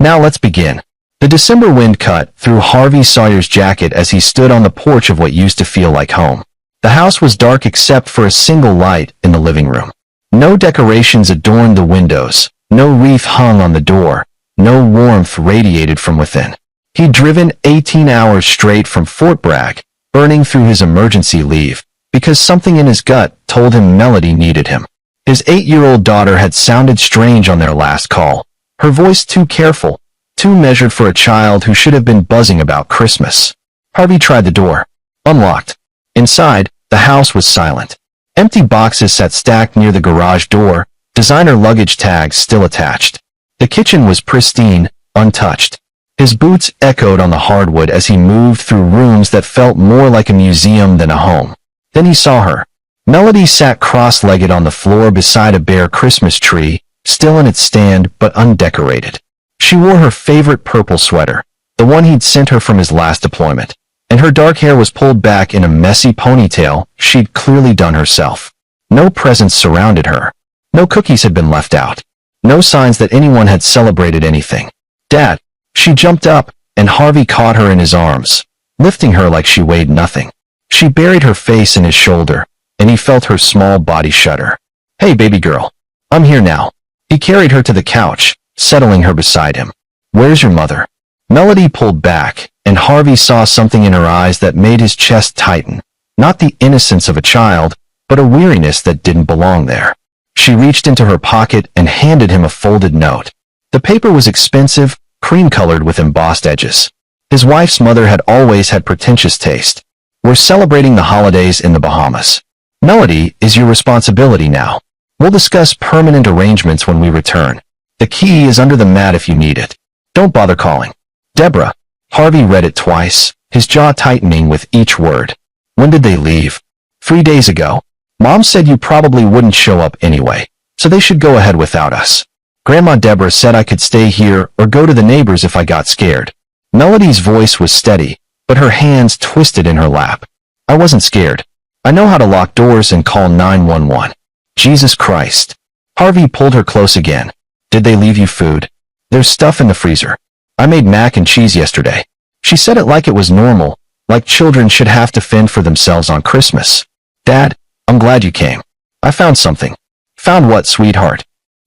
Now let's begin. The December wind cut through Harvey Sawyer's jacket as he stood on the porch of what used to feel like home. The house was dark except for a single light in the living room. No decorations adorned the windows, no wreath hung on the door, no warmth radiated from within. He'd driven 18 hours straight from Fort Bragg, burning through his emergency leave, because something in his gut told him Melody needed him. His 8-year-old daughter had sounded strange on their last call, her voice too careful, too measured for a child who should have been buzzing about Christmas. Harvey tried the door. Unlocked. Inside, the house was silent. Empty boxes sat stacked near the garage door, designer luggage tags still attached. The kitchen was pristine, untouched. His boots echoed on the hardwood as he moved through rooms that felt more like a museum than a home. Then he saw her. Melody sat cross-legged on the floor beside a bare Christmas tree, still in its stand but undecorated. She wore her favorite purple sweater, the one he'd sent her from his last deployment, and her dark hair was pulled back in a messy ponytail she'd clearly done herself. No presents surrounded her. No cookies had been left out. No signs that anyone had celebrated anything. "Dad!" She jumped up, and Harvey caught her in his arms, lifting her like she weighed nothing. She buried her face in his shoulder, and he felt her small body shudder. "Hey, baby girl. I'm here now." He carried her to the couch, settling her beside him. "Where's your mother?" Melody pulled back, and Harvey saw something in her eyes that made his chest tighten. Not the innocence of a child, but a weariness that didn't belong there. She reached into her pocket and handed him a folded note. The paper was expensive, cream-colored with embossed edges. His wife's mother had always had pretentious taste. "We're celebrating the holidays in the Bahamas. Melody is your responsibility now. We'll discuss permanent arrangements when we return. The key is under the mat if you need it. Don't bother calling. Deborah." Harvey read it twice, his jaw tightening with each word. "When did they leave?" 3 days ago. Mom said you probably wouldn't show up anyway, so they should go ahead without us. Grandma Deborah said I could stay here or go to the neighbors if I got scared." Melody's voice was steady, but her hands twisted in her lap. "I wasn't scared. I know how to lock doors and call 911. Jesus Christ." Harvey pulled her close again. "Did they leave you food?" "There's stuff in the freezer. I made mac and cheese yesterday." She said it like it was normal, like children should have to fend for themselves on Christmas. "Dad, I'm glad you came. I found something." "Found what, sweetheart?"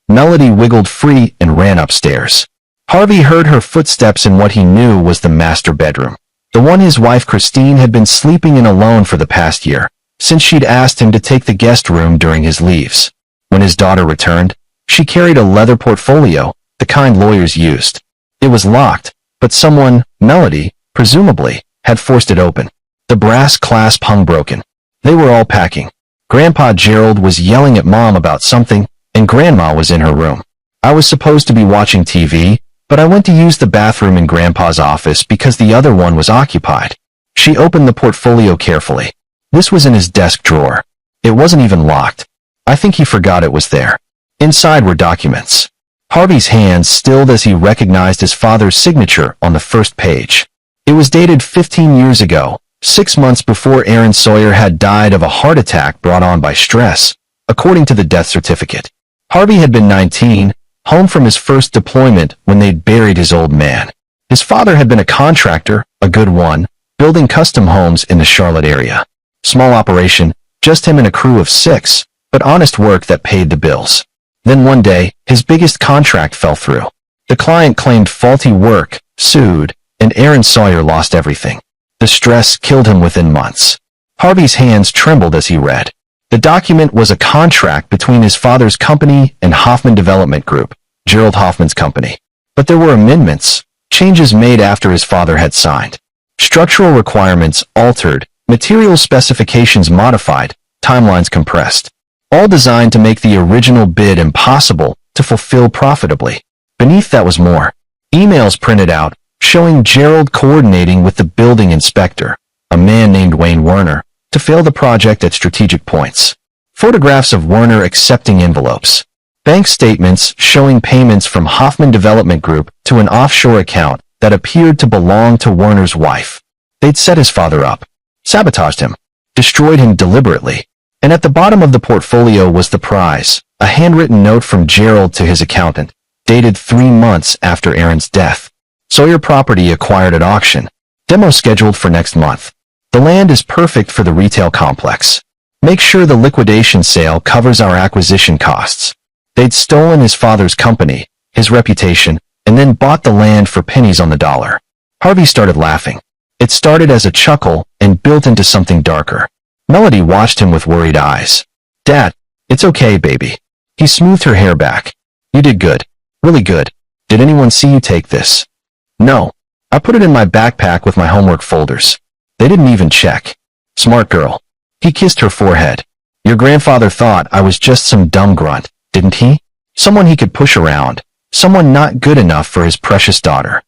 Melody wiggled free and ran upstairs. Harvey heard her footsteps in what he knew was the master bedroom, the one his wife Christine had been sleeping in alone for the past year, since she'd asked him to take the guest room during his leaves. When his daughter returned, she carried a leather portfolio, the kind lawyers used. It was locked, but someone, Melody, presumably, had forced it open. The brass clasp hung broken. They were all packing. Grandpa Gerald was yelling at Mom about something, and Grandma was in her room. I was supposed to be watching TV, but I went to use the bathroom in Grandpa's office because the other one was occupied. She opened the portfolio carefully. This was in his desk drawer. It wasn't even locked. I think he forgot it was there. Inside were documents. Harvey's hands stilled as he recognized his father's signature on the first page. It was dated 15 years ago, 6 months before Aaron Sawyer had died of a heart attack brought on by stress, according to the death certificate. Harvey had been 19, home from his first deployment when they'd buried his old man. His father had been a contractor, a good one, building custom homes in the Charlotte area. Small operation, just him and a crew of 6, but honest work that paid the bills. Then one day, his biggest contract fell through. The client claimed faulty work, sued, and Aaron Sawyer lost everything. The stress killed him within months. Harvey's hands trembled as he read. The document was a contract between his father's company and Hoffman Development Group, Gerald Hoffman's company. But there were amendments, changes made after his father had signed. Structural requirements altered, material specifications modified, timelines compressed. All designed to make the original bid impossible to fulfill profitably. Beneath that was more. Emails printed out, showing Gerald coordinating with the building inspector, a man named Wayne Werner, to fail the project at strategic points. Photographs of Werner accepting envelopes. Bank statements showing payments from Hoffman Development Group to an offshore account that appeared to belong to Werner's wife. They'd set his father up, sabotaged him, destroyed him deliberately. And at the bottom of the portfolio was the prize, a handwritten note from Gerald to his accountant. dated 3 months after Aaron's death. Sawyer property acquired at auction. Demo scheduled for next month. The land is perfect for the retail complex. Make sure the liquidation sale covers our acquisition costs. They'd stolen his father's company, his reputation, and then bought the land for pennies on the dollar. Harvey started laughing. It started as a chuckle and built into something darker. Melody watched him with worried eyes. Dad, it's okay, baby. He smoothed her hair back. You did good. Really good. Did anyone see you take this? No. I put it in my backpack with my homework folders. They didn't even check. Smart girl. He kissed her forehead. Your grandfather thought I was just some dumb grunt, didn't he? Someone he could push around. Someone not good enough for his precious daughter.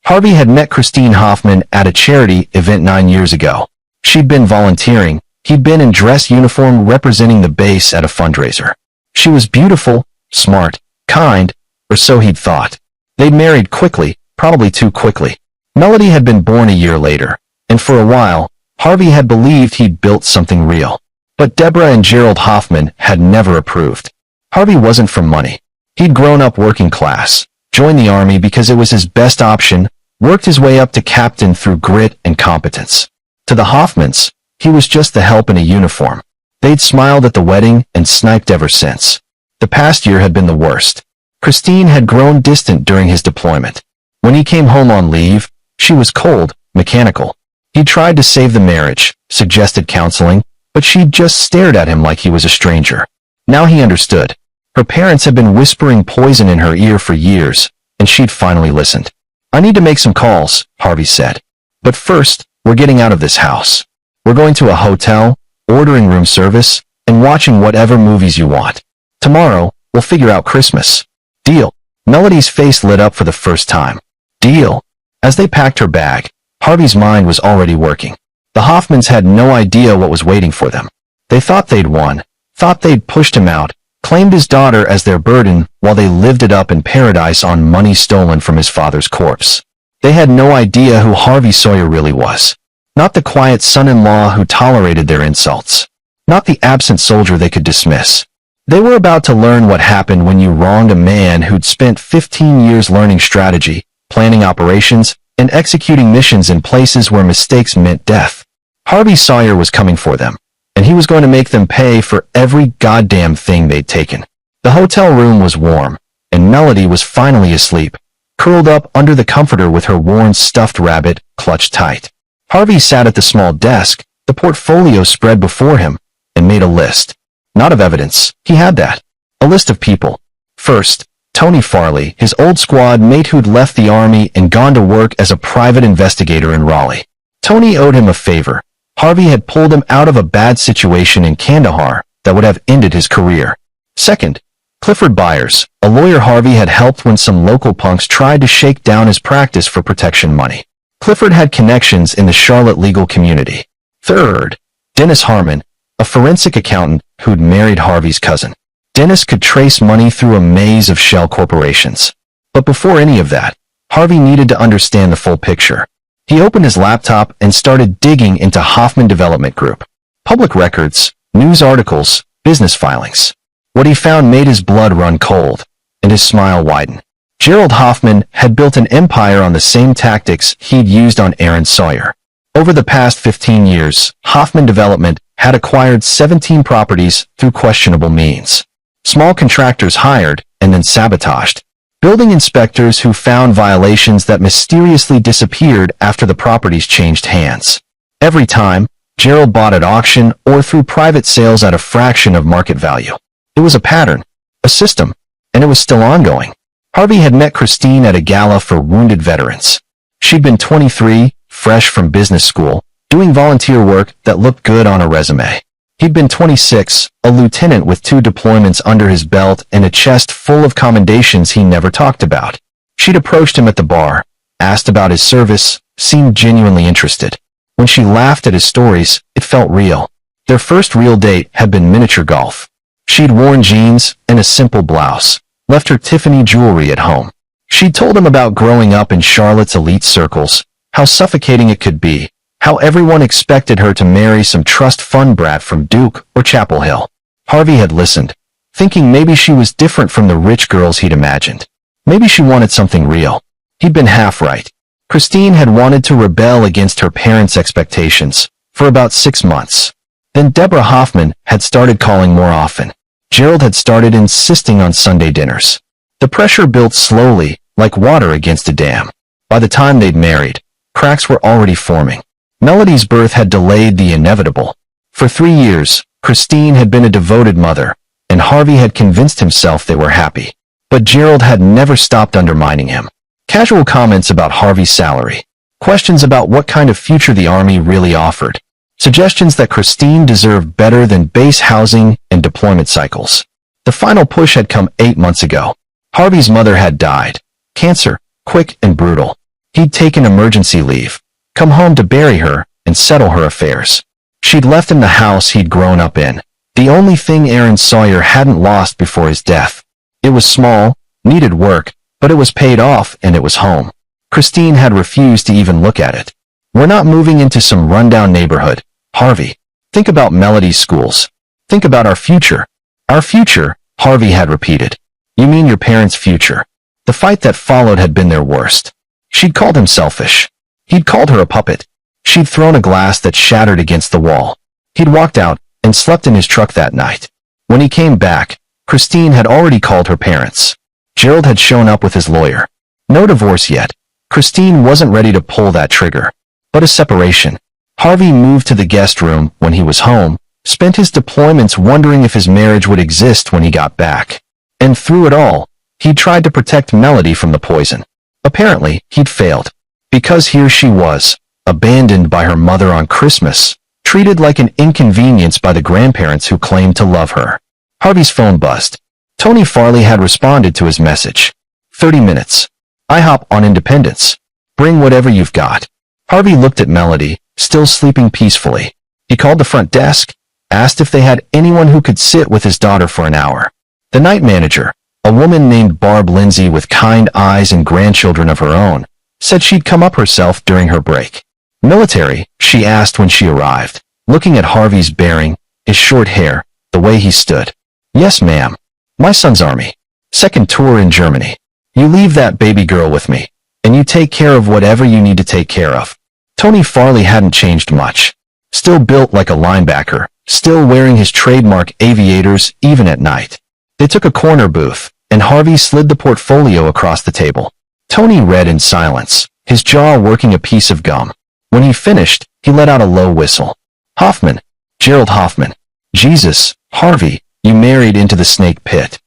Harvey had met Christine Hoffman at a charity event 9 years ago. She'd been volunteering. He'd been in dress uniform representing the base at a fundraiser. She was beautiful, smart, kind, or so he'd thought. They'd married quickly, probably too quickly. Melody had been born a year later, and for a while, Harvey had believed he'd built something real. But Deborah and Gerald Hoffman had never approved. Harvey wasn't from money. He'd grown up working class, joined the army because it was his best option, worked his way up to captain through grit and competence. To the Hoffmans, he was just the help in a uniform. They'd smiled at the wedding and sniped ever since. The past year had been the worst. Christine had grown distant during his deployment. When he came home on leave, she was cold, mechanical. He tried to save the marriage, suggested counseling, but she just stared at him like he was a stranger. Now he understood. Her parents had been whispering poison in her ear for years, and she'd finally listened. I need to make some calls, Harvey said. But first, we're getting out of this house. We're going to a hotel, ordering room service, and watching whatever movies you want. Tomorrow, we'll figure out Christmas. Deal. Melody's face lit up for the first time. Deal. As they packed her bag, Harvey's mind was already working. The Hoffmans had no idea what was waiting for them. They thought they'd won, thought they'd pushed him out, claimed his daughter as their burden while they lived it up in paradise on money stolen from his father's corpse. They had no idea who Harvey Sawyer really was. Not the quiet son-in-law who tolerated their insults. Not the absent soldier they could dismiss. They were about to learn what happened when you wronged a man who'd spent 15 years learning strategy, planning operations, and executing missions in places where mistakes meant death. Harvey Sawyer was coming for them, and he was going to make them pay for every goddamn thing they'd taken. The hotel room was warm, and Melody was finally asleep, curled up under the comforter with her worn stuffed rabbit clutched tight. Harvey sat at the small desk, the portfolio spread before him, and made a list. Not of evidence, he had that. A list of people. First, Tony Farley, his old squad mate who'd left the army and gone to work as a private investigator in Raleigh. Tony owed him a favor. Harvey had pulled him out of a bad situation in Kandahar that would have ended his career. Second, Clifford Byers, a lawyer Harvey had helped when some local punks tried to shake down his practice for protection money. Clifford had connections in the Charlotte legal community. Third, Dennis Harmon, a forensic accountant who'd married Harvey's cousin. Dennis could trace money through a maze of shell corporations. But before any of that, Harvey needed to understand the full picture. He opened his laptop and started digging into Hoffman Development Group. Public records, news articles, business filings. What he found made his blood run cold, and his smile widen. Gerald Hoffman had built an empire on the same tactics he'd used on Aaron Sawyer. Over the past 15 years, Hoffman Development had acquired 17 properties through questionable means. Small contractors hired and then sabotaged. Building inspectors who found violations that mysteriously disappeared after the properties changed hands. Every time, Gerald bought at auction or through private sales at a fraction of market value. It was a pattern, a system, and it was still ongoing. Harvey had met Christine at a gala for wounded veterans. She'd been 23, fresh from business school, doing volunteer work that looked good on a resume. He'd been 26, a lieutenant with 2 deployments under his belt and a chest full of commendations he never talked about. She'd approached him at the bar, asked about his service, seemed genuinely interested. When she laughed at his stories, it felt real. Their first real date had been miniature golf. She'd worn jeans and a simple blouse, left her Tiffany jewelry at home. She'd told him about growing up in Charlotte's elite circles, how suffocating it could be, how everyone expected her to marry some trust fund brat from Duke or Chapel Hill. Harvey had listened, thinking maybe she was different from the rich girls he'd imagined. Maybe she wanted something real. He'd been half right. Christine had wanted to rebel against her parents' expectations for about 6 months. Then Deborah Hoffman had started calling more often. Gerald had started insisting on Sunday dinners. The pressure built slowly, like water against a dam. By the time they'd married, cracks were already forming. Melody's birth had delayed the inevitable. For 3 years, Christine had been a devoted mother, and Harvey had convinced himself they were happy. But Gerald had never stopped undermining him. Casual comments about Harvey's salary. Questions about what kind of future the Army really offered. Suggestions that Christine deserved better than base housing and deployment cycles. The final push had come 8 months ago. Harvey's mother had died. Cancer, quick and brutal. He'd taken emergency leave, come home to bury her and settle her affairs. She'd left him the house he'd grown up in, the only thing Aaron Sawyer hadn't lost before his death. It was small, needed work, but it was paid off and it was home. Christine had refused to even look at it. We're not moving into some rundown neighborhood, Harvey. Think about Melody's schools. Think about our future. Our future, Harvey had repeated. You mean your parents' future? The fight that followed had been their worst. She'd called him selfish. He'd called her a puppet. She'd thrown a glass that shattered against the wall. He'd walked out and slept in his truck that night. When he came back, Christine had already called her parents. Gerald had shown up with his lawyer. No divorce yet. Christine wasn't ready to pull that trigger. But a separation. Harvey moved to the guest room when he was home, spent his deployments wondering if his marriage would exist when he got back. And through it all, he tried to protect Melody from the poison. Apparently, he'd failed. Because here she was, abandoned by her mother on Christmas, treated like an inconvenience by the grandparents who claimed to love her. Harvey's phone buzzed. Tony Farley had responded to his message. 30 minutes. IHOP on Independence. Bring whatever you've got. Harvey looked at Melody, still sleeping peacefully. He called the front desk, asked if they had anyone who could sit with his daughter for an hour. The night manager, a woman named Barb Lindsay with kind eyes and grandchildren of her own, said she'd come up herself during her break. Military, she asked when she arrived, looking at Harvey's bearing, his short hair, the way he stood. Yes, ma'am. My son's Army. Second tour in Germany. You leave that baby girl with me, and you take care of whatever you need to take care of. Tony Farley hadn't changed much. Still built like a linebacker, still wearing his trademark aviators even at night. They took a corner booth, and Harvey slid the portfolio across the table. Tony read in silence, his jaw working a piece of gum. When he finished, he let out a low whistle. Hoffman. Gerald Hoffman. Jesus, Harvey, you married into the snake pit.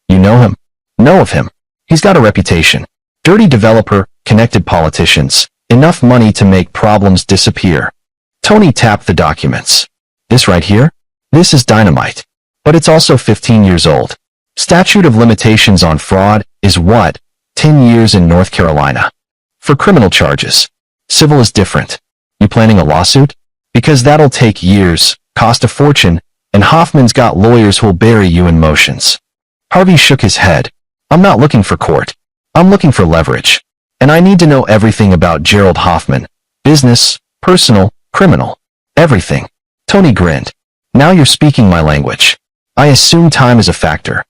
You know him? Know of him. He's got a reputation. Dirty developer, connected politicians, enough money to make problems disappear. Tony tapped the documents. This right here? This is dynamite. But it's also 15 years old. Statute of limitations on fraud is what? 10 years in North Carolina. For criminal charges. Civil is different. You planning a lawsuit? Because that'll take years, cost a fortune, and Hoffman's got lawyers who'll bury you in motions. Harvey shook his head. I'm not looking for court. I'm looking for leverage. And I need to know everything about Gerald Hoffman. Business, personal, criminal. Everything. Tony grinned. Now you're speaking my language. I assume time is a factor.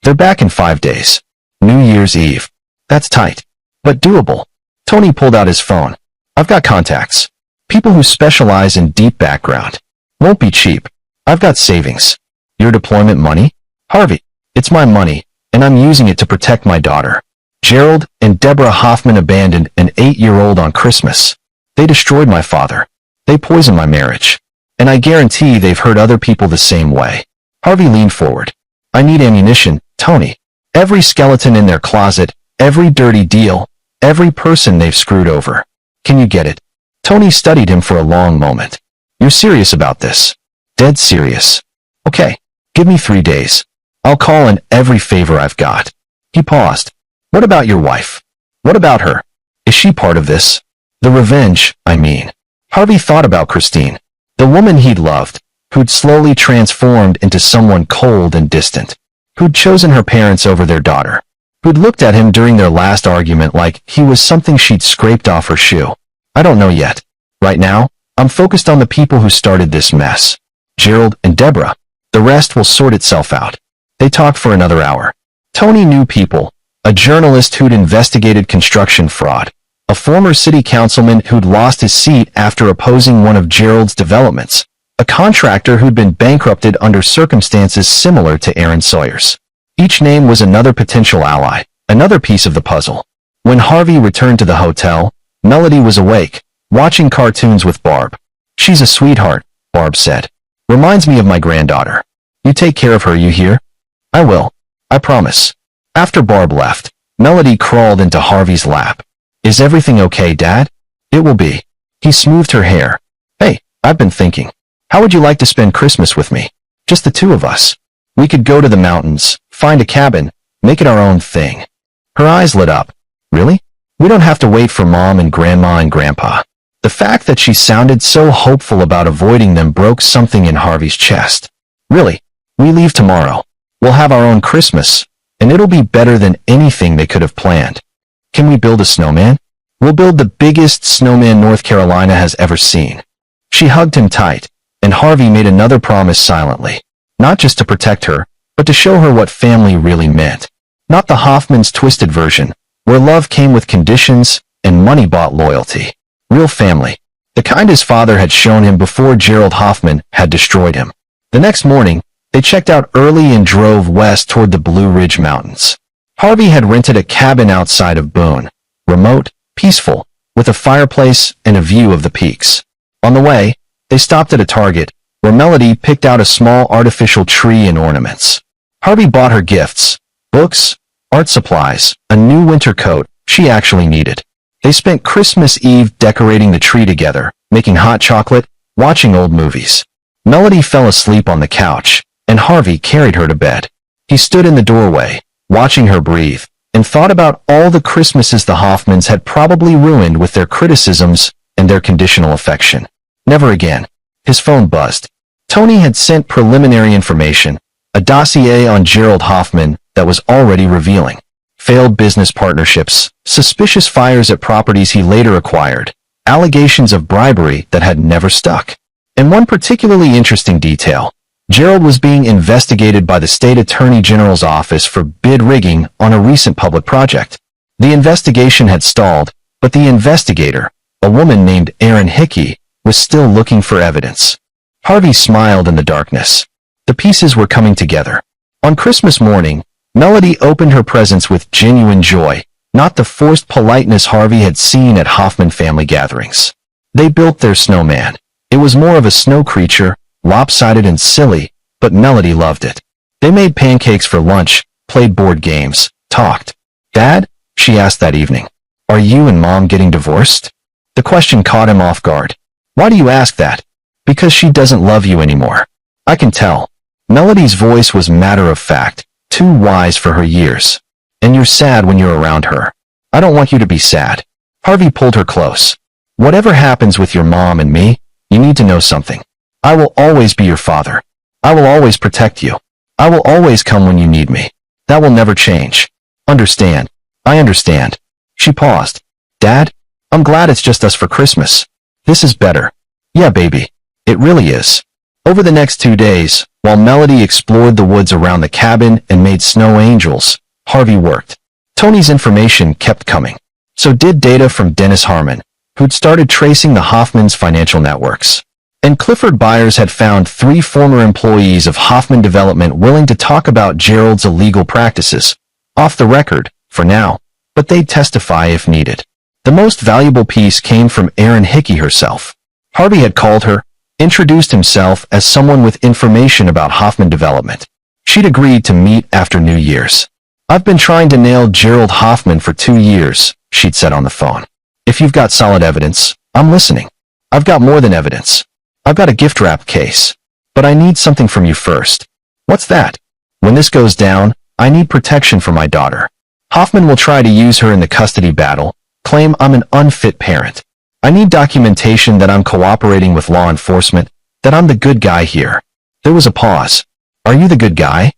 They're back in 5 days. New Year's Eve. That's tight. But doable. Tony pulled out his phone. I've got contacts. People who specialize in deep background. Won't be cheap. I've got savings. Your deployment money? Harvey, it's my money, and I'm using it to protect my daughter. Gerald and Deborah Hoffman abandoned an 8-year-old on Christmas. They destroyed my father. They poisoned my marriage. And I guarantee they've hurt other people the same way. Harvey leaned forward. I need ammunition, Tony. Every skeleton in their closet, every dirty deal, every person they've screwed over. Can you get it? Tony studied him for a long moment. You're serious about this? Dead serious. Okay, give me 3 days. I'll call in every favor I've got. He paused. What about your wife? What about her? Is she part of this? The revenge, I mean. Harvey thought about Christine, the woman he'd loved, who'd slowly transformed into someone cold and distant, who'd chosen her parents over their daughter, who'd looked at him during their last argument like he was something she'd scraped off her shoe. I don't know yet. Right now, I'm focused on the people who started this mess. Gerald and Deborah. The rest will sort itself out. They talked for another hour. Tony knew people, a journalist who'd investigated construction fraud, a former city councilman who'd lost his seat after opposing one of Gerald's developments, a contractor who'd been bankrupted under circumstances similar to Aaron Sawyer's. Each name was another potential ally, another piece of the puzzle. When Harvey returned to the hotel, Melody was awake, watching cartoons with Barb. "She's a sweetheart," Barb said. "Reminds me of my granddaughter. You take care of her, you hear?" "I will. I promise." After Barb left, Melody crawled into Harvey's lap. "Is everything okay, Dad?" "It will be." He smoothed her hair. "Hey, I've been thinking. How would you like to spend Christmas with me? Just the two of us. We could go to the mountains, find a cabin, make it our own thing." Her eyes lit up. "Really? We don't have to wait for Mom and Grandma and Grandpa." The fact that she sounded so hopeful about avoiding them broke something in Harvey's chest. "Really? We leave tomorrow. We'll have our own Christmas, and it'll be better than anything they could have planned. Can we build a snowman? We'll build the biggest snowman North Carolina has ever seen." She hugged him tight, and Harvey made another promise silently. Not just to protect her, but to show her what family really meant. Not the Hoffman's twisted version, where love came with conditions and money bought loyalty. Real family. The kind his father had shown him before Gerald Hoffman had destroyed him. The next morning, they checked out early and drove west toward the Blue Ridge Mountains. Harvey had rented a cabin outside of Boone, remote, peaceful, with a fireplace and a view of the peaks. On the way, they stopped at a Target, where Melody picked out a small artificial tree and ornaments. Harvey bought her gifts, books, art supplies, a new winter coat she actually needed. They spent Christmas Eve decorating the tree together, making hot chocolate, watching old movies. Melody fell asleep on the couch, and Harvey carried her to bed. He stood in the doorway, watching her breathe, and thought about all the Christmases the Hoffmans had probably ruined with their criticisms and their conditional affection. Never again. His phone buzzed. Tony had sent preliminary information, a dossier on Gerald Hoffman that was already revealing. Failed business partnerships, suspicious fires at properties he later acquired, allegations of bribery that had never stuck. And one particularly interesting detail, Gerald was being investigated by the state attorney general's office for bid rigging on a recent public project. The investigation had stalled, but the investigator, a woman named Erin Hickey, was still looking for evidence. Harvey smiled in the darkness. The pieces were coming together. On Christmas morning, Melody opened her presents with genuine joy, not the forced politeness Harvey had seen at Hoffman family gatherings. They built their snowman. It was more of a snow creature, lopsided and silly, but Melody loved it. They made pancakes for lunch, played board games, talked. "Dad?" she asked that evening. "Are you and Mom getting divorced?" The question caught him off guard. "Why do you ask that?" "Because she doesn't love you anymore. I can tell." Melody's voice was matter of fact, too wise for her years. "And you're sad when you're around her. I don't want you to be sad." Harvey pulled her close. "Whatever happens with your mom and me, you need to know something. I will always be your father. I will always protect you. I will always come when you need me. That will never change. Understand?" "I understand." She paused. "Dad, I'm glad it's just us for Christmas. This is better." "Yeah, baby. It really is." Over the next 2 days, while Melody explored the woods around the cabin and made snow angels, Harvey worked. Tony's information kept coming. So did data from Dennis Harmon, who'd started tracing the Hoffman's financial networks. And Clifford Byers had found 3 former employees of Hoffman Development willing to talk about Gerald's illegal practices. Off the record, for now, but they'd testify if needed. The most valuable piece came from Erin Hickey herself. Harvey had called her, introduced himself as someone with information about Hoffman Development. She'd agreed to meet after New Year's. "I've been trying to nail Gerald Hoffman for 2 years, she'd said on the phone. "If you've got solid evidence, I'm listening. I've got more than evidence. I've got a gift wrap case. But I need something from you first." "What's that?" "When this goes down, I need protection for my daughter. Hoffman will try to use her in the custody battle, claim I'm an unfit parent. I need documentation that I'm cooperating with law enforcement, that I'm the good guy here." There was a pause. "Are you the good guy?"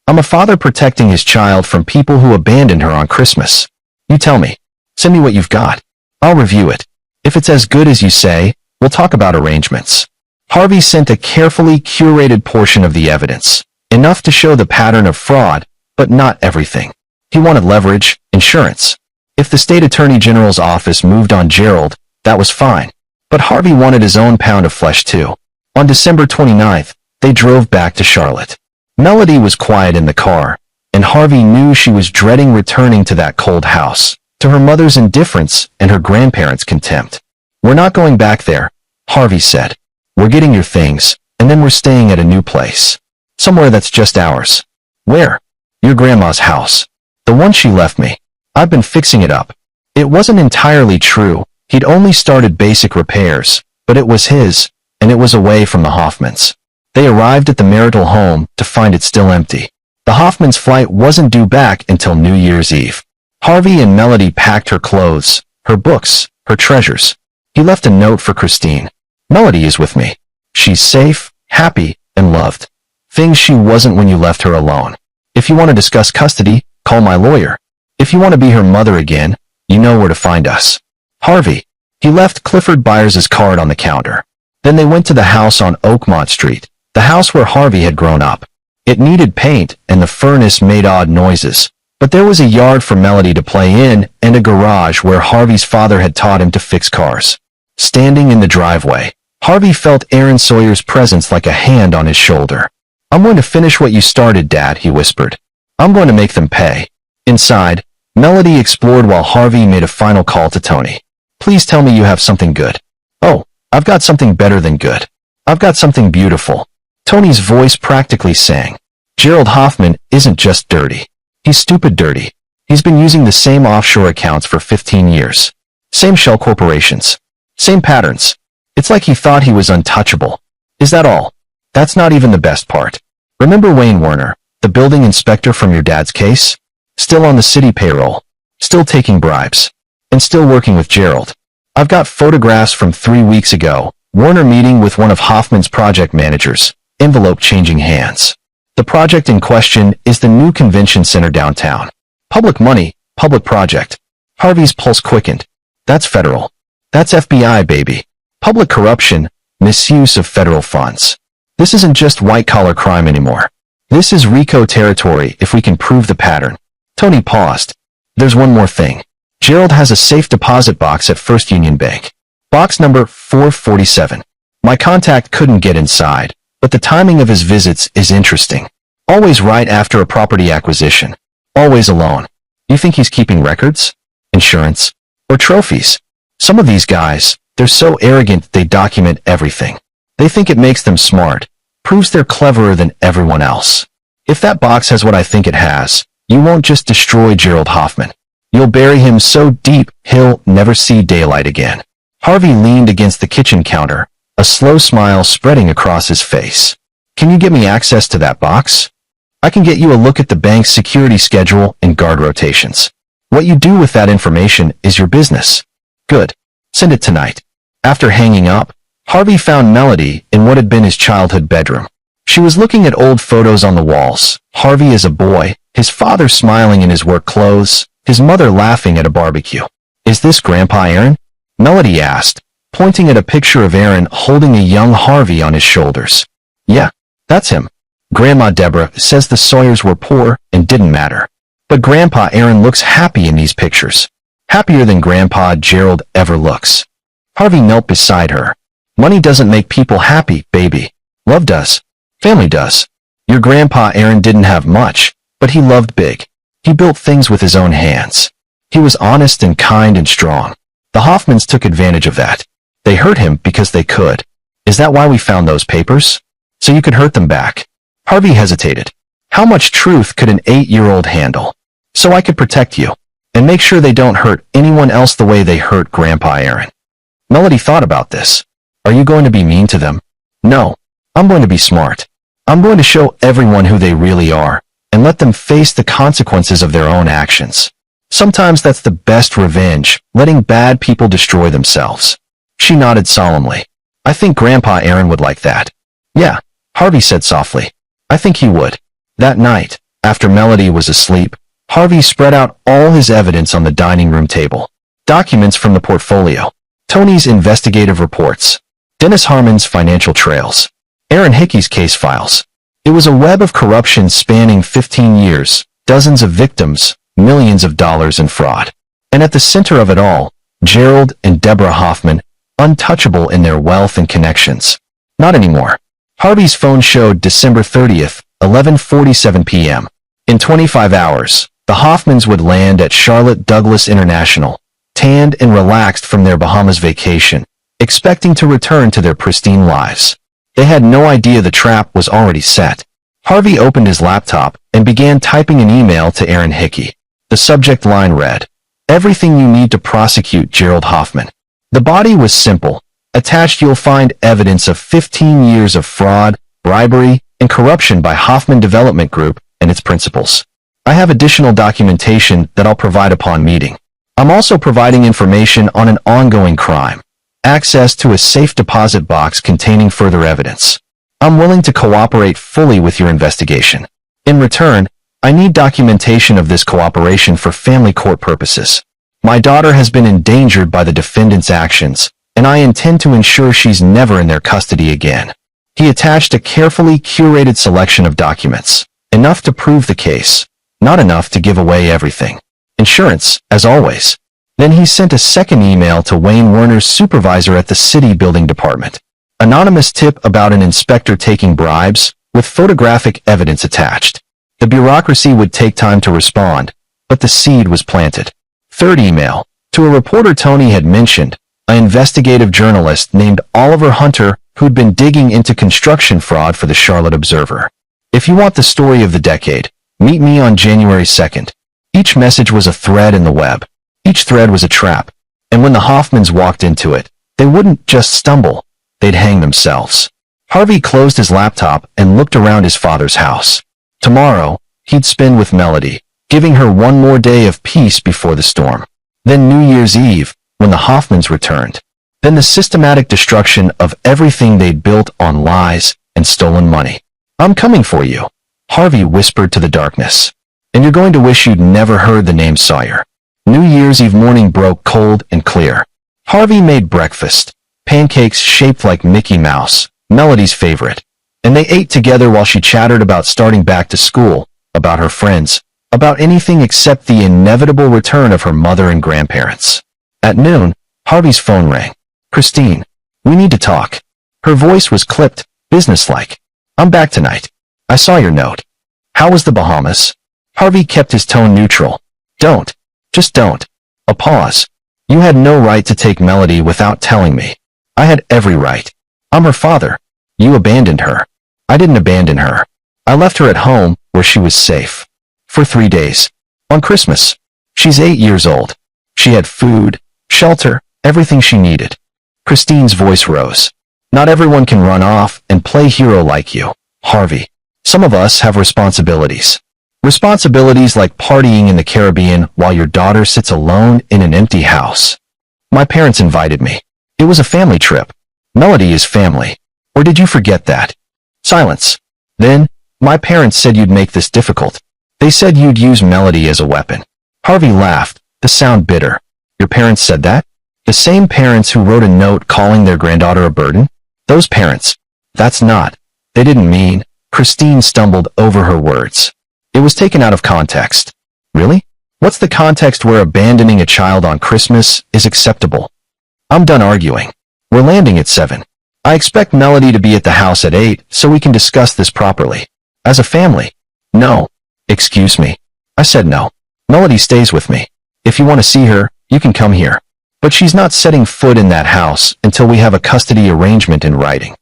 "I'm a father protecting his child from people who abandoned her on Christmas." "You tell me. Send me what you've got. I'll review it. If it's as good as you say, we'll talk about arrangements." Harvey sent a carefully curated portion of the evidence, enough to show the pattern of fraud, but not everything. He wanted leverage, Insurance. If the state attorney general's office moved on Gerald, that was fine. But Harvey wanted his own pound of flesh too. On December 29th, they drove back to Charlotte. Melody was quiet in the car, and Harvey knew she was dreading returning to that cold house, to her mother's indifference and her grandparents' contempt. "We're not going back there," Harvey said. "We're getting your things, and then we're staying at a new place. Somewhere that's just ours." "Where?" "Your grandma's house. The one she left me. I've been fixing it up." It wasn't entirely true. He'd only started basic repairs, but it was his, and it was away from the Hoffmans. They arrived at the marital home to find it still empty. The Hoffmans' flight wasn't due back until New Year's Eve. Harvey and Melody packed her clothes, her books, her treasures. He left a note for Christine. "Melody is with me. She's safe, happy, and loved. Things she wasn't when you left her alone. If you want to discuss custody, call my lawyer. If you want to be her mother again, you know where to find us." Harvey. He left Clifford Byers' card on the counter. Then they went to the house on Oakmont Street, the house where Harvey had grown up. It needed paint, and the furnace made odd noises, but there was a yard for Melody to play in and a garage where Harvey's father had taught him to fix cars. Standing in the driveway, Harvey felt Aaron Sawyer's presence like a hand on his shoulder. "I'm going to finish what you started, Dad," he whispered. "I'm going to make them pay." Inside, Melody explored while Harvey made a final call to Tony. "Please tell me you have something good." "Oh, I've got something better than good. I've got something beautiful." Tony's voice practically sang. "Gerald Hoffman isn't just dirty. He's stupid dirty. He's been using the same offshore accounts for 15 years. Same shell corporations. Same patterns. It's like he thought he was untouchable. Is that all? That's not even the best part. Remember Wayne Werner, the building inspector from your dad's case? Still on the city payroll. Still taking bribes. And still working with Gerald. I've got photographs from 3 weeks ago. Werner meeting with one of Hoffman's project managers. Envelope changing hands. The project in question is the new convention center downtown. Public money, public project." Harvey's pulse quickened. "That's federal. That's FBI, baby. Public corruption, misuse of federal funds. This isn't just white-collar crime anymore. This is RICO territory if we can prove the pattern." Tony paused. "There's one more thing. Gerald has a safe deposit box at First Union Bank. Box number 447. My contact couldn't get inside, but the timing of his visits is interesting. Always right after a property acquisition. Always alone. You think he's keeping records? Insurance? Or trophies? Some of these guys, they're so arrogant they document everything. They think it makes them smart, proves they're cleverer than everyone else. If that box has what I think it has, you won't just destroy Gerald Hoffman. You'll bury him so deep he'll never see daylight again." Harvey leaned against the kitchen counter, a slow smile spreading across his face. "Can you get me access to that box? I can get you a look at the bank's security schedule and guard rotations. What you do with that information is your business." "Good. Send it tonight." After hanging up, Harvey found Melody in what had been his childhood bedroom. She was looking at old photos on the walls. Harvey as a boy, his father smiling in his work clothes, his mother laughing at a barbecue. "Is this Grandpa Aaron?" Melody asked, pointing at a picture of Aaron holding a young Harvey on his shoulders. "Yeah, that's him. Grandma Deborah says the Sawyers were poor and didn't matter. But Grandpa Aaron looks happy in these pictures. Happier than Grandpa Gerald ever looks." Harvey knelt beside her. "Money doesn't make people happy, baby. Love does. Family does. Your Grandpa Aaron didn't have much, but he loved big. He built things with his own hands. He was honest and kind and strong. The Hoffmans took advantage of that. They hurt him because they could. Is that why we found those papers? So you could hurt them back?" Harvey hesitated. How much truth could an 8-year-old handle? "So I could protect you, and make sure they don't hurt anyone else the way they hurt Grandpa Aaron." Melody thought about this. "Are you going to be mean to them?" "No. I'm going to be smart. I'm going to show everyone who they really are, and let them face the consequences of their own actions. Sometimes that's the best revenge, letting bad people destroy themselves." She nodded solemnly. "I think Grandpa Aaron would like that." "Yeah," Harvey said softly. "I think he would." That night, after Melody was asleep, Harvey spread out all his evidence on the dining room table. Documents from the portfolio. Tony's investigative reports. Dennis Harmon's financial trails. Aaron Hickey's case files. It was a web of corruption spanning 15 years, dozens of victims, millions of dollars in fraud. And at the center of it all, Gerald and Deborah Hoffman, untouchable in their wealth and connections. Not anymore. Harvey's phone showed December 30th, 11:47 p.m. In 25 hours, the Hoffmans would land at Charlotte Douglas International, tanned and relaxed from their Bahamas vacation, expecting to return to their pristine lives. They had no idea the trap was already set. Harvey opened his laptop and began typing an email to Aaron Hickey. The subject line read, "Everything you need to prosecute Gerald Hoffman." The body was simple. Attached you'll find evidence of 15 years of fraud, bribery, and corruption by Hoffman Development Group and its principals. I have additional documentation that I'll provide upon meeting. I'm also providing information on an ongoing crime. Access to a safe deposit box containing further evidence. I'm willing to cooperate fully with your investigation. In return, I need documentation of this cooperation for family court purposes. My daughter has been endangered by the defendant's actions, and I intend to ensure she's never in their custody again. He attached a carefully curated selection of documents, enough to prove the case, not enough to give away everything. Insurance, as always. Then he sent a second email to Wayne Werner's supervisor at the city building department. Anonymous tip about an inspector taking bribes, with photographic evidence attached. The bureaucracy would take time to respond, but the seed was planted. Third email, to a reporter Tony had mentioned, an investigative journalist named Oliver Hunter who'd been digging into construction fraud for the Charlotte Observer. If you want the story of the decade, meet me on January 2nd. Each message was a thread in the web. Each thread was a trap. And when the Hoffmans walked into it, they wouldn't just stumble, they'd hang themselves. Harvey closed his laptop and looked around his father's house. Tomorrow, he'd spend with Melody, giving her one more day of peace before the storm. Then New Year's Eve, when the Hoffmans returned. Then the systematic destruction of everything they'd built on lies and stolen money. "I'm coming for you," Harvey whispered to the darkness. "And you're going to wish you'd never heard the name Sawyer." New Year's Eve morning broke cold and clear. Harvey made breakfast, pancakes shaped like Mickey Mouse, Melody's favorite. And they ate together while she chattered about starting back to school, about her friends, about anything except the inevitable return of her mother and grandparents. At noon, Harvey's phone rang. "Christine, we need to talk." Her voice was clipped, businesslike. "I'm back tonight. I saw your note. How was the Bahamas?" Harvey kept his tone neutral. "Don't. Just don't." A pause. "You had no right to take Melody without telling me." "I had every right. I'm her father." "You abandoned her." "I didn't abandon her. I left her at home where she was safe. For 3 days. On Christmas. She's 8 years old. She had food, shelter, everything she needed." Christine's voice rose. "Not everyone can run off and play hero like you, Harvey. Some of us have responsibilities. Responsibilities like partying in the Caribbean while your daughter sits alone in an empty house." "My parents invited me. It was a family trip. Melody is family. Or did you forget that?" Silence. "Then, my parents said you'd make this difficult. They said you'd use Melody as a weapon." Harvey laughed, the sound bitter. "Your parents said that? The same parents who wrote a note calling their granddaughter a burden? Those parents. That's not. They didn't mean." Christine stumbled over her words. "It was taken out of context." "Really? What's the context where abandoning a child on Christmas is acceptable?" "I'm done arguing. We're landing at 7. I expect Melody to be at the house at 8 so we can discuss this properly. As a family." "No." "Excuse me. I said no. Melody stays with me. If you want to see her, you can come here. But she's not setting foot in that house until we have a custody arrangement in writing.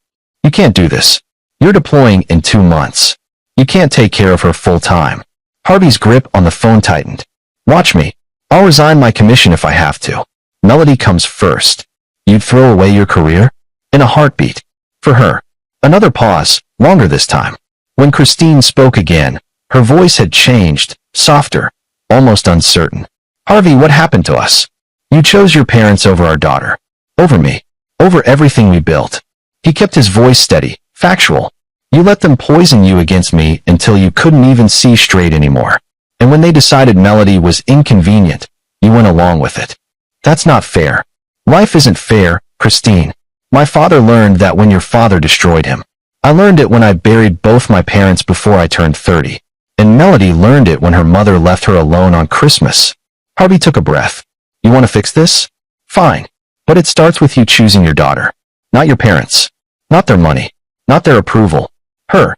You can't do this. You're deploying in 2 months. You can't take care of her full time." Harvey's grip on the phone tightened. "Watch me. I'll resign my commission if I have to. Melody comes first. You'd throw away your career? In a heartbeat. For her." Another pause, longer this time. When Christine spoke again, her voice had changed, softer, almost uncertain. "Harvey, what happened to us? You chose your parents over our daughter. Over me. Over everything we built." He kept his voice steady, factual. "You let them poison you against me until you couldn't even see straight anymore. And when they decided Melody was inconvenient, you went along with it. That's not fair. Life isn't fair, Christine. My father learned that when your father destroyed him. I learned it when I buried both my parents before I turned 30. and Melody learned it when her mother left her alone on Christmas. Harvey took a breath. You want to fix this? Fine. But it starts with you choosing your daughter. Not your parents. Not their money. Not their approval. Her.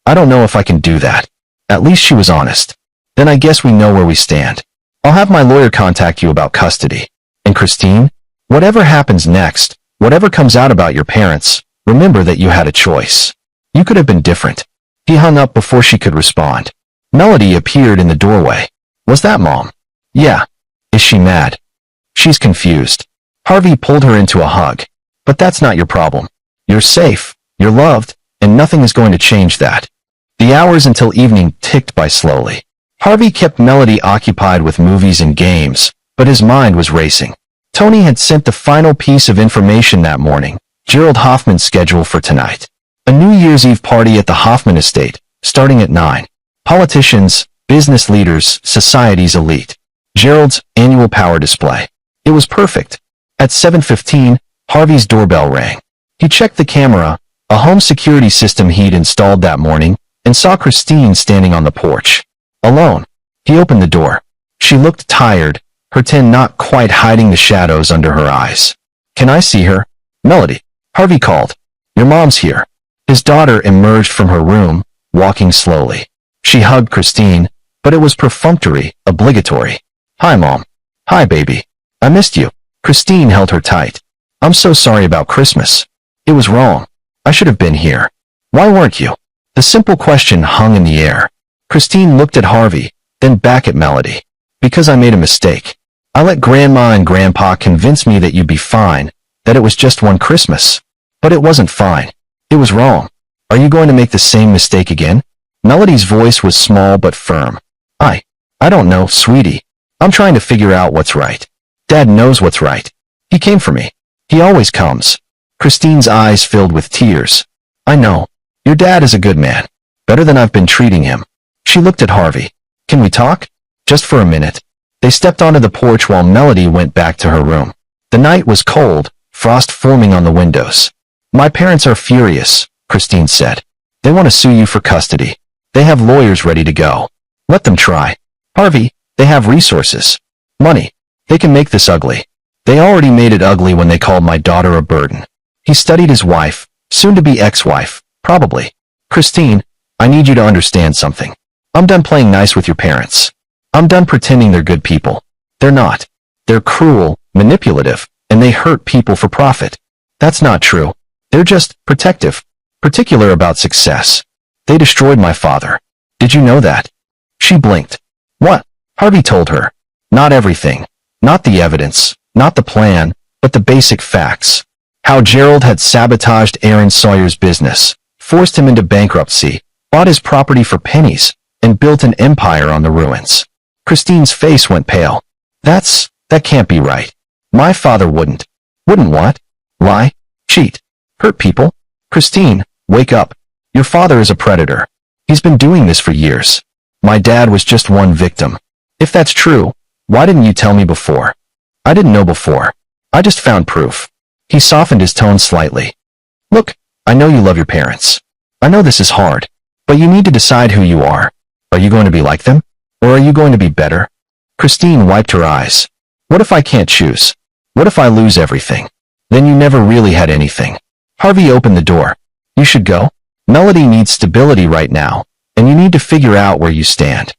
I don't know if I can do that. At least she was honest. Then I guess we know where we stand. I'll have my lawyer contact you about custody. And Christine, whatever happens next, whatever comes out about your parents, remember that you had a choice. You could have been different. He hung up before she could respond. Melody appeared in the doorway. Was that Mom? Yeah. Is she mad? She's confused. Harvey pulled her into a hug. But that's not your problem. You're safe, you're loved, and nothing is going to change that. The hours until evening ticked by slowly. Harvey kept Melody occupied with movies and games, but his mind was racing. Tony had sent the final piece of information that morning, Gerald Hoffman's schedule for tonight. A New Year's Eve party at the Hoffman estate, starting at 9. Politicians, business leaders, society's elite. Gerald's annual power display. It was perfect. At 7:15, Harvey's doorbell rang. He checked the camera, a home security system he'd installed that morning, and saw Christine standing on the porch. Alone. He opened the door. She looked tired, her tan not quite hiding the shadows under her eyes. Can I see her? Melody. Harvey called. Your mom's here. His daughter emerged from her room, walking slowly. She hugged Christine, but it was perfunctory, obligatory. Hi, Mom. Hi, baby. I missed you. Christine held her tight. I'm so sorry about Christmas. It was wrong. I should have been here. Why weren't you? The simple question hung in the air. Christine looked at Harvey, then back at Melody. Because I made a mistake. I let Grandma and Grandpa convince me that you'd be fine, that it was just one Christmas. But it wasn't fine. It was wrong. Are you going to make the same mistake again? Melody's voice was small but firm. I don't know, sweetie. I'm trying to figure out what's right. Dad knows what's right. He came for me. He always comes. Christine's eyes filled with tears. I know. Your dad is a good man. Better than I've been treating him. She looked at Harvey. Can we talk? Just for a minute. They stepped onto the porch while Melody went back to her room. The night was cold, frost forming on the windows. My parents are furious, Christine said. They want to sue you for custody. They have lawyers ready to go. Let them try. Harvey, they have resources. Money. They can make this ugly. They already made it ugly when they called my daughter a burden. He studied his wife, soon-to-be ex-wife, probably. Christine, I need you to understand something. I'm done playing nice with your parents. I'm done pretending they're good people. They're not. They're cruel, manipulative, and they hurt people for profit. That's not true. They're just protective, particular about success. They destroyed my father. Did you know that? She blinked. What? Harvey told her. Not everything. Not the evidence. Not the plan, but the basic facts. How Gerald had sabotaged Aaron Sawyer's business, forced him into bankruptcy, bought his property for pennies, and built an empire on the ruins. Christine's face went pale. That can't be right. My father wouldn't. Wouldn't what? Lie? Cheat? Hurt people? Christine, wake up. Your father is a predator. He's been doing this for years. My dad was just one victim. If that's true, why didn't you tell me before? I didn't know before. I just found proof. He softened his tone slightly. Look, I know you love your parents. I know this is hard, but you need to decide who you are. Are you going to be like them? Or are you going to be better? Christine wiped her eyes. What if I can't choose? What if I lose everything? Then you never really had anything. Harvey opened the door. You should go. Melody needs stability right now, and you need to figure out where you stand.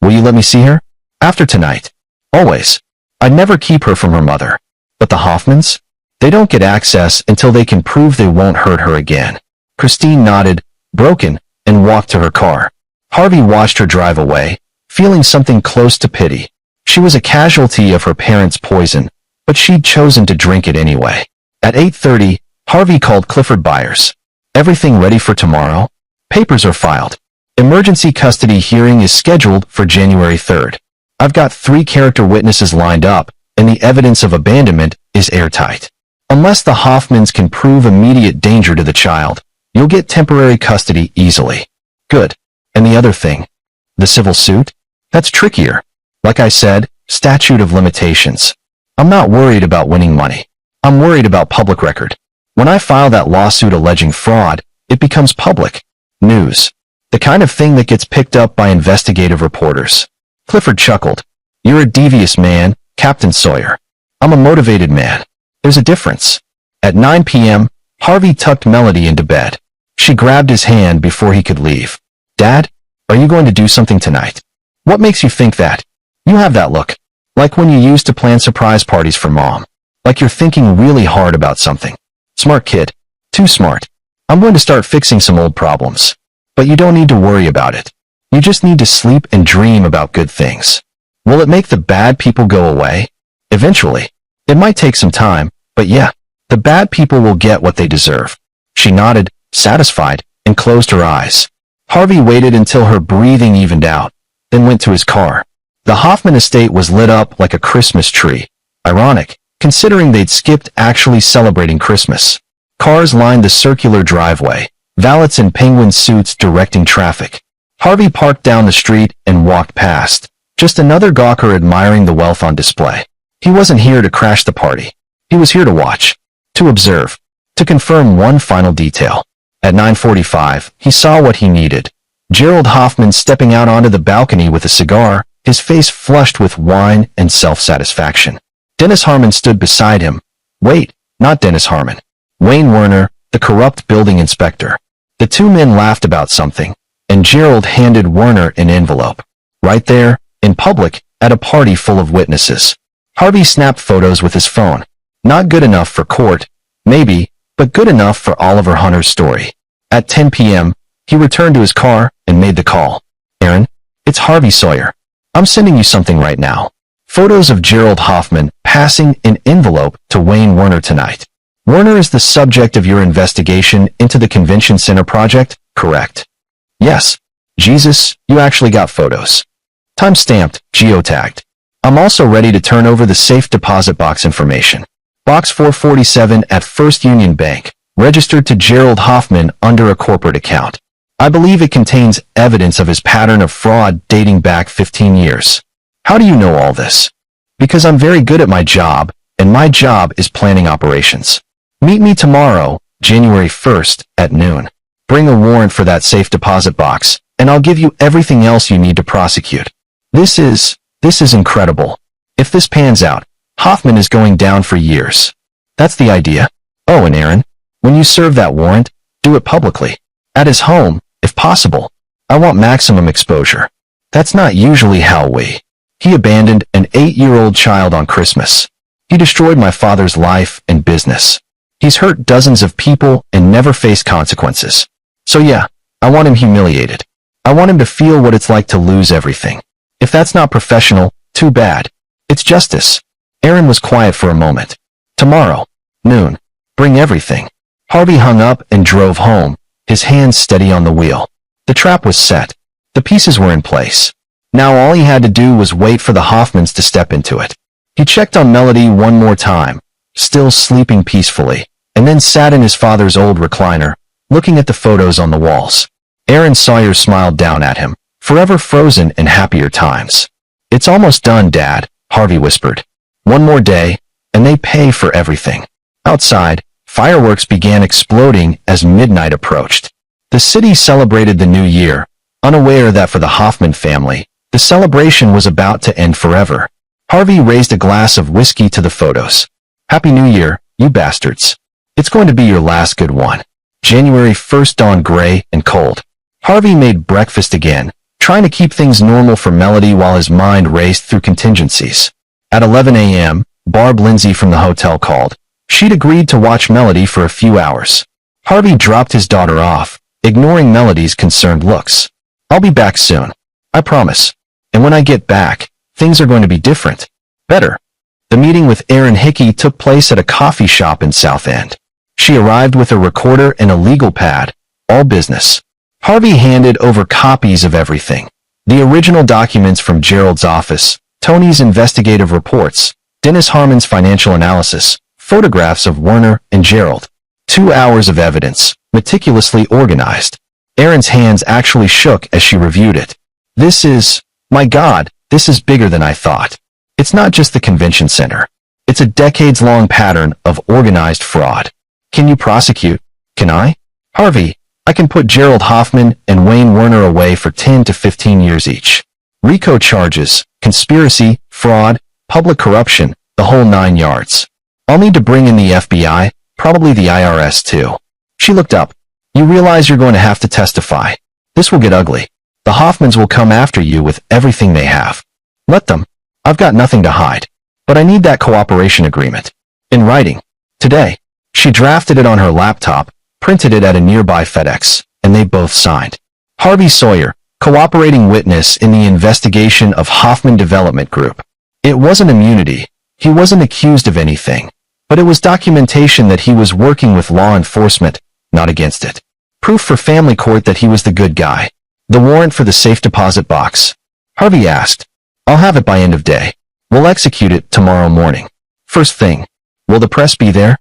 Will you let me see her? After tonight. Always. I'd never keep her from her mother. But the Hoffmans? They don't get access until they can prove they won't hurt her again. Christine nodded, broken, and walked to her car. Harvey watched her drive away, feeling something close to pity. She was a casualty of her parents' poison, but she'd chosen to drink it anyway. At 8:30, Harvey called Clifford Byers. Everything ready for tomorrow? Papers are filed. Emergency custody hearing is scheduled for January 3rd. I've got 3 character witnesses lined up, and the evidence of abandonment is airtight. Unless the Hoffmans can prove immediate danger to the child, you'll get temporary custody easily. Good. And the other thing? The civil suit? That's trickier. Like I said, statute of limitations. I'm not worried about winning money. I'm worried about public record. When I file that lawsuit alleging fraud, it becomes public news. The kind of thing that gets picked up by investigative reporters. Clifford chuckled. You're a devious man, Captain Sawyer. I'm a motivated man. There's a difference. At 9 p.m., Harvey tucked Melody into bed. She grabbed his hand before he could leave. Dad, are you going to do something tonight? What makes you think that? You have that look. Like when you used to plan surprise parties for Mom. Like you're thinking really hard about something. Smart kid. Too smart. I'm going to start fixing some old problems. But you don't need to worry about it. You just need to sleep and dream about good things. Will it make the bad people go away? Eventually. It might take some time, but yeah, the bad people will get what they deserve. She nodded, satisfied, and closed her eyes. Harvey waited until her breathing evened out, then went to his car. The Hoffman estate was lit up like a Christmas tree. Ironic, considering they'd skipped actually celebrating Christmas. Cars lined the circular driveway, valets in penguin suits directing traffic. Harvey parked down the street and walked past, just another gawker admiring the wealth on display. He wasn't here to crash the party. He was here to watch, to observe, to confirm one final detail. At 9:45, he saw what he needed. Gerald Hoffman stepping out onto the balcony with a cigar, his face flushed with wine and self-satisfaction. Dennis Harmon stood beside him. Wait, not Dennis Harmon. Wayne Werner, the corrupt building inspector. The two men laughed about something, and Gerald handed Werner an envelope. Right there, in public, at a party full of witnesses. Harvey snapped photos with his phone. Not good enough for court, maybe, but good enough for Oliver Hunter's story. At 10 p.m., he returned to his car and made the call. Aaron, it's Harvey Sawyer. I'm sending you something right now. Photos of Gerald Hoffman passing an envelope to Wayne Werner tonight. Werner is the subject of your investigation into the Convention Center project, correct? Yes. Jesus, you actually got photos. Time-stamped, geotagged. I'm also ready to turn over the safe deposit box information. Box 447 at First Union Bank, registered to Gerald Hoffman under a corporate account. I believe it contains evidence of his pattern of fraud dating back 15 years. How do you know all this? Because I'm very good at my job, and my job is planning operations. Meet me tomorrow, January 1st, at noon. Bring a warrant for that safe deposit box, and I'll give you everything else you need to prosecute. This is incredible. If this pans out, Hoffman is going down for years. That's the idea. Oh, and Aaron, when you serve that warrant, do it publicly. At his home, if possible. I want maximum exposure. That's not usually how He abandoned an 8-year-old child on Christmas. He destroyed my father's life and business. He's hurt dozens of people and never faced consequences. So yeah, I want him humiliated. I want him to feel what it's like to lose everything. If that's not professional, too bad. It's justice. Aaron was quiet for a moment. Tomorrow, noon. Bring everything. Harvey hung up and drove home, his hands steady on the wheel. The trap was set. The pieces were in place. Now all he had to do was wait for the Hoffmans to step into it. He checked on Melody one more time, still sleeping peacefully, and then sat in his father's old recliner, looking at the photos on the walls. Aaron Sawyer smiled down at him, forever frozen in happier times. It's almost done, Dad, Harvey whispered. One more day, and they pay for everything. Outside, fireworks began exploding as midnight approached. The city celebrated the new year, unaware that for the Hoffman family, the celebration was about to end forever. Harvey raised a glass of whiskey to the photos. Happy New Year, you bastards. It's going to be your last good one. January 1st dawned gray and cold. Harvey made breakfast again, trying to keep things normal for Melody while his mind raced through contingencies. At 11 a.m., Barb Lindsay from the hotel called. She'd agreed to watch Melody for a few hours. Harvey dropped his daughter off, ignoring Melody's concerned looks. I'll be back soon. I promise. And when I get back, things are going to be different. Better. The meeting with Aaron Hickey took place at a coffee shop in South End. She arrived with a recorder and a legal pad, all business. Harvey handed over copies of everything. The original documents from Gerald's office, Tony's investigative reports, Dennis Harmon's financial analysis, photographs of Werner and Gerald. 2 hours of evidence, meticulously organized. Aaron's hands actually shook as she reviewed it. My God, this is bigger than I thought. It's not just the convention center. It's a decades-long pattern of organized fraud. Can you prosecute? Can I? Harvey, I can put Gerald Hoffman and Wayne Werner away for 10 to 15 years each. RICO charges, conspiracy, fraud, public corruption, the whole 9 yards. I'll need to bring in the FBI, probably the IRS too. She looked up. You realize you're going to have to testify. This will get ugly. The Hoffmans will come after you with everything they have. Let them. I've got nothing to hide. But I need that cooperation agreement. In writing. Today. She drafted it on her laptop, printed it at a nearby FedEx, and they both signed. Harvey Sawyer, cooperating witness in the investigation of Hoffman Development Group. It wasn't immunity. He wasn't accused of anything. But it was documentation that he was working with law enforcement, not against it. Proof for family court that he was the good guy. The warrant for the safe deposit box. Harvey asked. I'll have it by end of day. We'll execute it tomorrow morning. First thing. Will the press be there?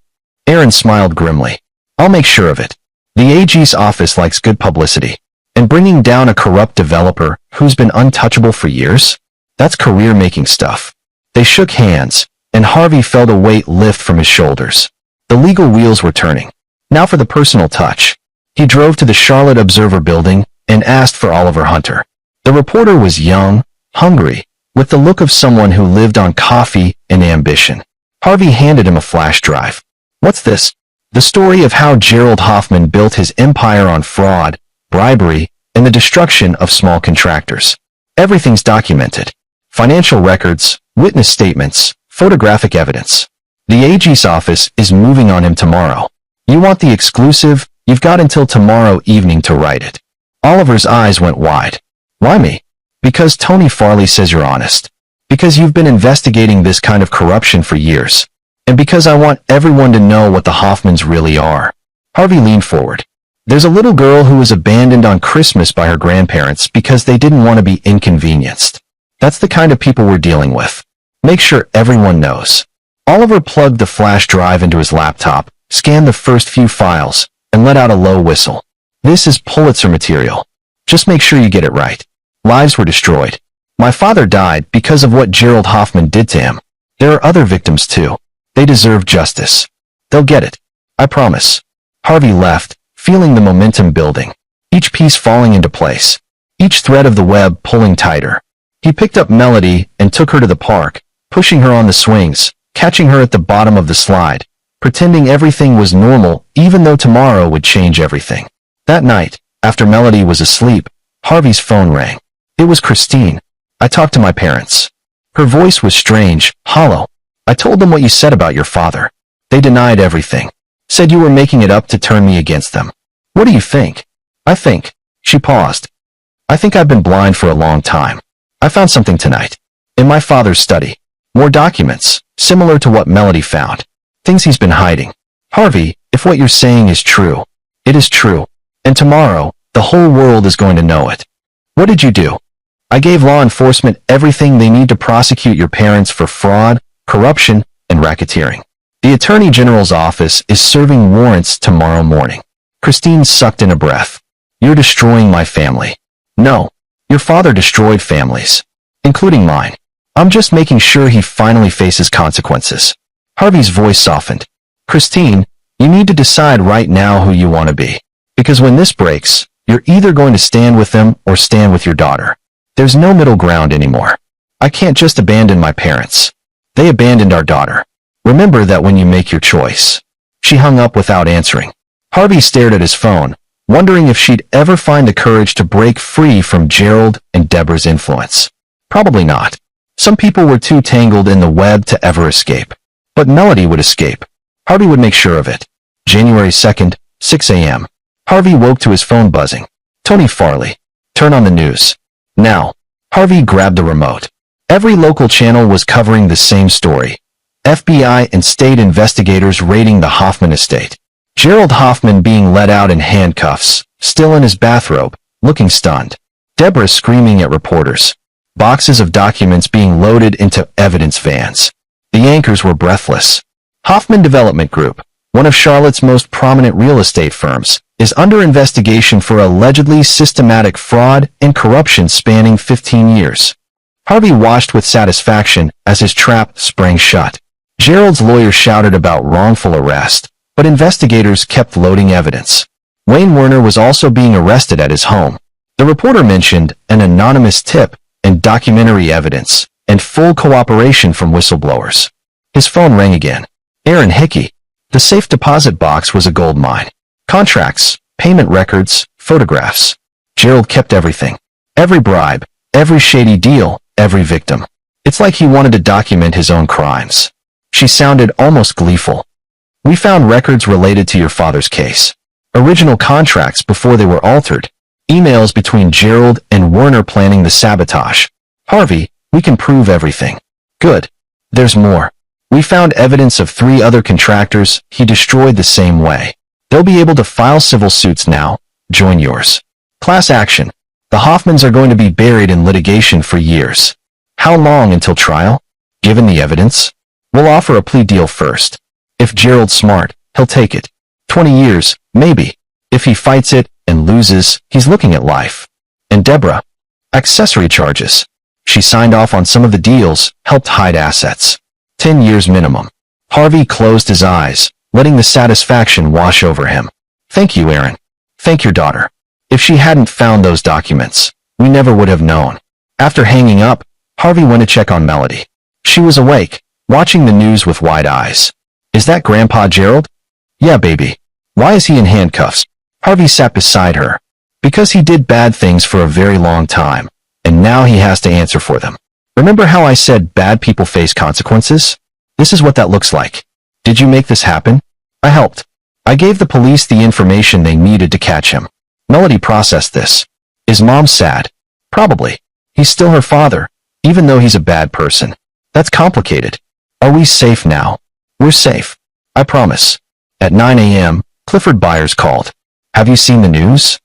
Aaron smiled grimly. I'll make sure of it. The AG's office likes good publicity. And bringing down a corrupt developer who's been untouchable for years? That's career-making stuff. They shook hands, and Harvey felt a weight lift from his shoulders. The legal wheels were turning. Now for the personal touch. He drove to the Charlotte Observer building and asked for Oliver Hunter. The reporter was young, hungry, with the look of someone who lived on coffee and ambition. Harvey handed him a flash drive. What's this? The story of how Gerald Hoffman built his empire on fraud, bribery, and the destruction of small contractors. Everything's documented. Financial records, witness statements, photographic evidence. The AG's office is moving on him tomorrow. You want the exclusive? You've got until tomorrow evening to write it. Oliver's eyes went wide. Why me? Because Tony Farley says you're honest. Because you've been investigating this kind of corruption for years. And because I want everyone to know what the Hoffmans really are. Harvey leaned forward. There's a little girl who was abandoned on Christmas by her grandparents because they didn't want to be inconvenienced. That's the kind of people we're dealing with. Make sure everyone knows. Oliver plugged the flash drive into his laptop, scanned the first few files, and let out a low whistle. This is Pulitzer material. Just make sure you get it right. Lives were destroyed. My father died because of what Gerald Hoffman did to him. There are other victims too. They deserve justice. They'll get it. I promise. Harvey left, feeling the momentum building. Each piece falling into place. Each thread of the web pulling tighter. He picked up Melody and took her to the park, pushing her on the swings, catching her at the bottom of the slide, pretending everything was normal even though tomorrow would change everything. That night, after Melody was asleep, Harvey's phone rang. It was Christine. I talked to my parents. Her voice was strange, hollow. I told them what you said about your father. They denied everything. Said you were making it up to turn me against them. What do you think? I think. She paused. I think I've been blind for a long time. I found something tonight. In my father's study. More documents, similar to what Melody found. Things he's been hiding. Harvey, if what you're saying is true, it is true. And tomorrow, the whole world is going to know it. What did you do? I gave law enforcement everything they need to prosecute your parents for fraud, corruption, and racketeering. The Attorney General's office is serving warrants tomorrow morning. Christine sucked in a breath. You're destroying my family. No, your father destroyed families, including mine. I'm just making sure he finally faces consequences. Harvey's voice softened. Christine, you need to decide right now who you want to be. Because when this breaks, you're either going to stand with them or stand with your daughter. There's no middle ground anymore. I can't just abandon my parents. They abandoned our daughter. Remember that when you make your choice. She hung up without answering. Harvey stared at his phone, wondering if she'd ever find the courage to break free from Gerald and Deborah's influence. Probably not. Some people were too tangled in the web to ever escape. But Melody would escape. Harvey would make sure of it. January 2nd, 6 a.m. Harvey woke to his phone buzzing. Tony Farley. Turn on the news. Now. Harvey grabbed the remote. Every local channel was covering the same story. FBI and state investigators raiding the Hoffman estate. Gerald Hoffman being let out in handcuffs, still in his bathrobe, looking stunned. Deborah screaming at reporters. Boxes of documents being loaded into evidence vans. The anchors were breathless. Hoffman Development Group, one of Charlotte's most prominent real estate firms, is under investigation for allegedly systematic fraud and corruption spanning 15 years. Harvey watched with satisfaction as his trap sprang shut. Gerald's lawyer shouted about wrongful arrest, but investigators kept loading evidence. Wayne Werner was also being arrested at his home. The reporter mentioned an anonymous tip and documentary evidence and full cooperation from whistleblowers. His phone rang again. Aaron Hickey. The safe deposit box was a gold mine. Contracts, payment records, photographs. Gerald kept everything. Every bribe, every shady deal, every victim. It's like he wanted to document his own crimes. She sounded almost gleeful. We found records related to your father's case. Original contracts before they were altered. Emails between Gerald and Werner planning the sabotage. Harvey, we can prove everything. Good. There's more. We found evidence of 3 other contractors he destroyed the same way. They'll be able to file civil suits now. Join yours. Class action. The Hoffmans are going to be buried in litigation for years. How long until trial? Given the evidence, we'll offer a plea deal first. If Gerald's smart, he'll take it. 20 years, maybe. If he fights it and loses, he's looking at life. And Deborah? Accessory charges. She signed off on some of the deals, helped hide assets. 10 years minimum. Harvey closed his eyes, letting the satisfaction wash over him. Thank you, Aaron. Thank your daughter. If she hadn't found those documents, we never would have known. After hanging up, Harvey went to check on Melody. She was awake, watching the news with wide eyes. Is that Grandpa Gerald? Yeah, baby. Why is he in handcuffs? Harvey sat beside her. Because he did bad things for a very long time, and now he has to answer for them. Remember how I said bad people face consequences? This is what that looks like. Did you make this happen? I helped. I gave the police the information they needed to catch him. Melody processed this. Is Mom sad? Probably. He's still her father, even though he's a bad person. That's complicated. Are we safe now? We're safe. I promise. At 9 a.m., Clifford Byers called. Have you seen the news?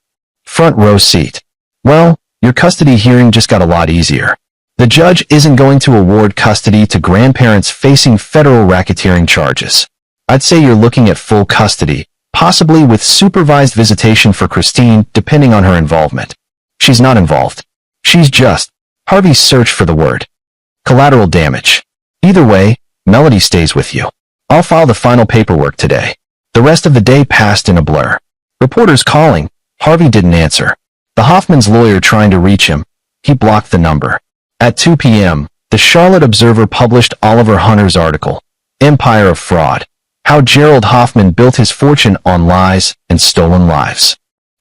Front row seat. Well, your custody hearing just got a lot easier. The judge isn't going to award custody to grandparents facing federal racketeering charges. I'd say you're looking at full custody, possibly with supervised visitation for Christine, depending on her involvement. She's not involved. She's just. Harvey searched for the word. Collateral damage. Either way, Melody stays with you. I'll file the final paperwork today. The rest of the day passed in a blur. Reporters calling. Harvey didn't answer. The Hoffman's lawyer trying to reach him. He blocked the number. At 2 p.m., the Charlotte Observer published Oliver Hunter's article, Empire of Fraud, How Gerald Hoffman Built His Fortune on Lies and Stolen Lives.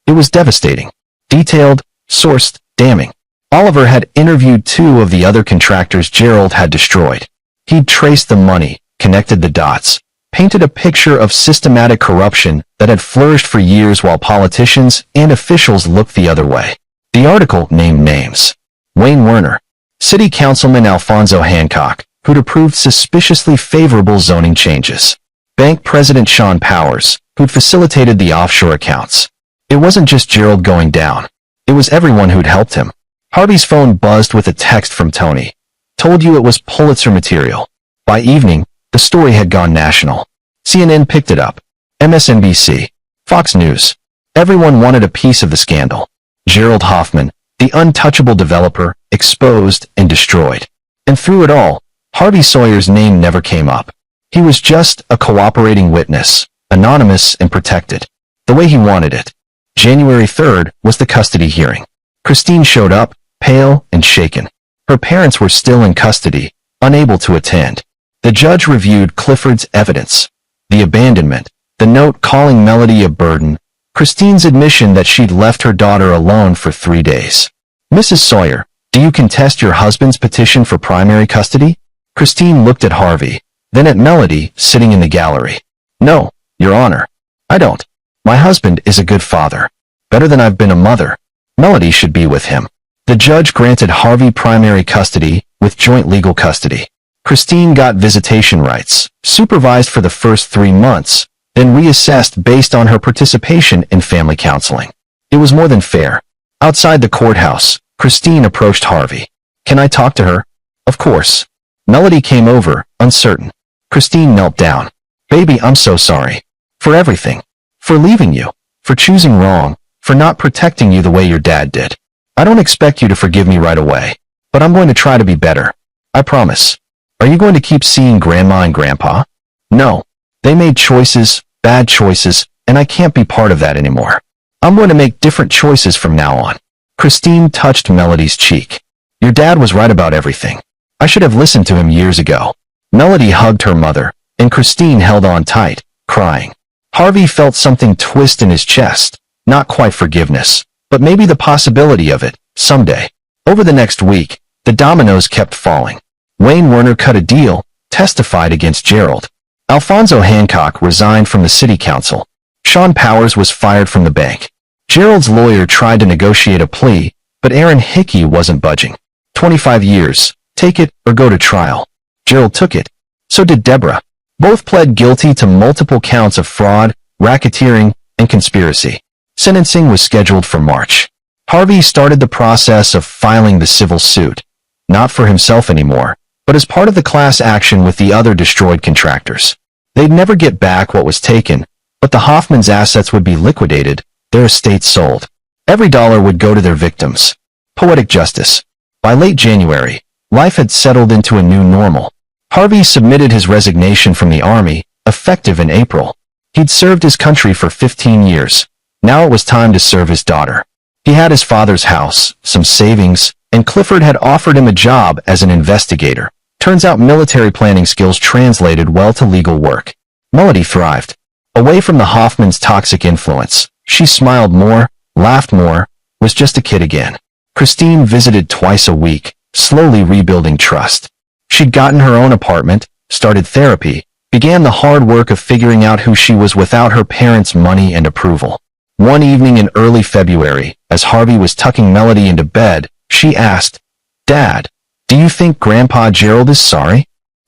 It was devastating. Detailed, sourced, damning. Oliver had interviewed 2 of the other contractors Gerald had destroyed. He'd traced the money, connected the dots, painted a picture of systematic corruption that had flourished for years while politicians and officials looked the other way. The article named names. Wayne Werner, City Councilman Alfonso Hancock, who'd approved suspiciously favorable zoning changes. Bank President Sean Powers, who'd facilitated the offshore accounts. It wasn't just Gerald going down. It was everyone who'd helped him. Harvey's phone buzzed with a text from Tony. Told you it was Pulitzer material. By evening, the story had gone national. CNN picked it up. MSNBC. Fox News. Everyone wanted a piece of the scandal. Gerald Hoffman, the untouchable developer, exposed and destroyed. And through it all, Harvey Sawyer's name never came up. He was just a cooperating witness, anonymous and protected, the way he wanted it. January 3rd was the custody hearing. Christine showed up, pale and shaken. Her parents were still in custody, unable to attend. The judge reviewed Clifford's evidence, the abandonment, the note calling Melody a burden, Christine's admission that she'd left her daughter alone for 3 days. Mrs. Sawyer, do you contest your husband's petition for primary custody? Christine looked at Harvey, then at Melody, sitting in the gallery. No, Your Honor. I don't. My husband is a good father. Better than I've been a mother. Melody should be with him. The judge granted Harvey primary custody with joint legal custody. Christine got visitation rights, supervised for the first 3 months, then reassessed based on her participation in family counseling. It was more than fair. Outside the courthouse, Christine approached Harvey. Can I talk to her? Of course. Melody came over, uncertain. Christine knelt down. Baby, I'm so sorry. For everything. For leaving you. For choosing wrong. For not protecting you the way your dad did. I don't expect you to forgive me right away, but I'm going to try to be better. I promise. Are you going to keep seeing Grandma and Grandpa? No. They made choices, bad choices, and I can't be part of that anymore. I'm going to make different choices from now on. Christine touched Melody's cheek. Your dad was right about everything. I should have listened to him years ago. Melody hugged her mother, and Christine held on tight, crying. Harvey felt something twist in his chest, not quite forgiveness, but maybe the possibility of it, someday. Over the next week, the dominoes kept falling. Wayne Werner cut a deal, testified against Gerald. Alfonso Hancock resigned from the city council. Sean Powers was fired from the bank. Gerald's lawyer tried to negotiate a plea, but Aaron Hickey wasn't budging. 25 years, take it or go to trial. Gerald took it. So did Deborah. Both pled guilty to multiple counts of fraud, racketeering, and conspiracy. Sentencing was scheduled for March. Harvey started the process of filing the civil suit, not for himself anymore, but as part of the class action with the other destroyed contractors. They'd never get back what was taken, but the Hoffmans' assets would be liquidated, their estates sold. Every dollar would go to their victims. Poetic justice. By late January, life had settled into a new normal. Harvey submitted his resignation from the army, effective in April. He'd served his country for 15 years. Now it was time to serve his daughter. He had his father's house, some savings, and Clifford had offered him a job as an investigator. Turns out military planning skills translated well to legal work. Melody thrived. Away from the Hoffmans' toxic influence, she smiled more, laughed more, was just a kid again. Christine visited twice a week, slowly rebuilding trust. She'd gotten her own apartment, started therapy, began the hard work of figuring out who she was without her parents' money and approval. One evening in early February, as Harvey was tucking Melody into bed, she asked, "Dad, do you think Grandpa Gerald is sorry?"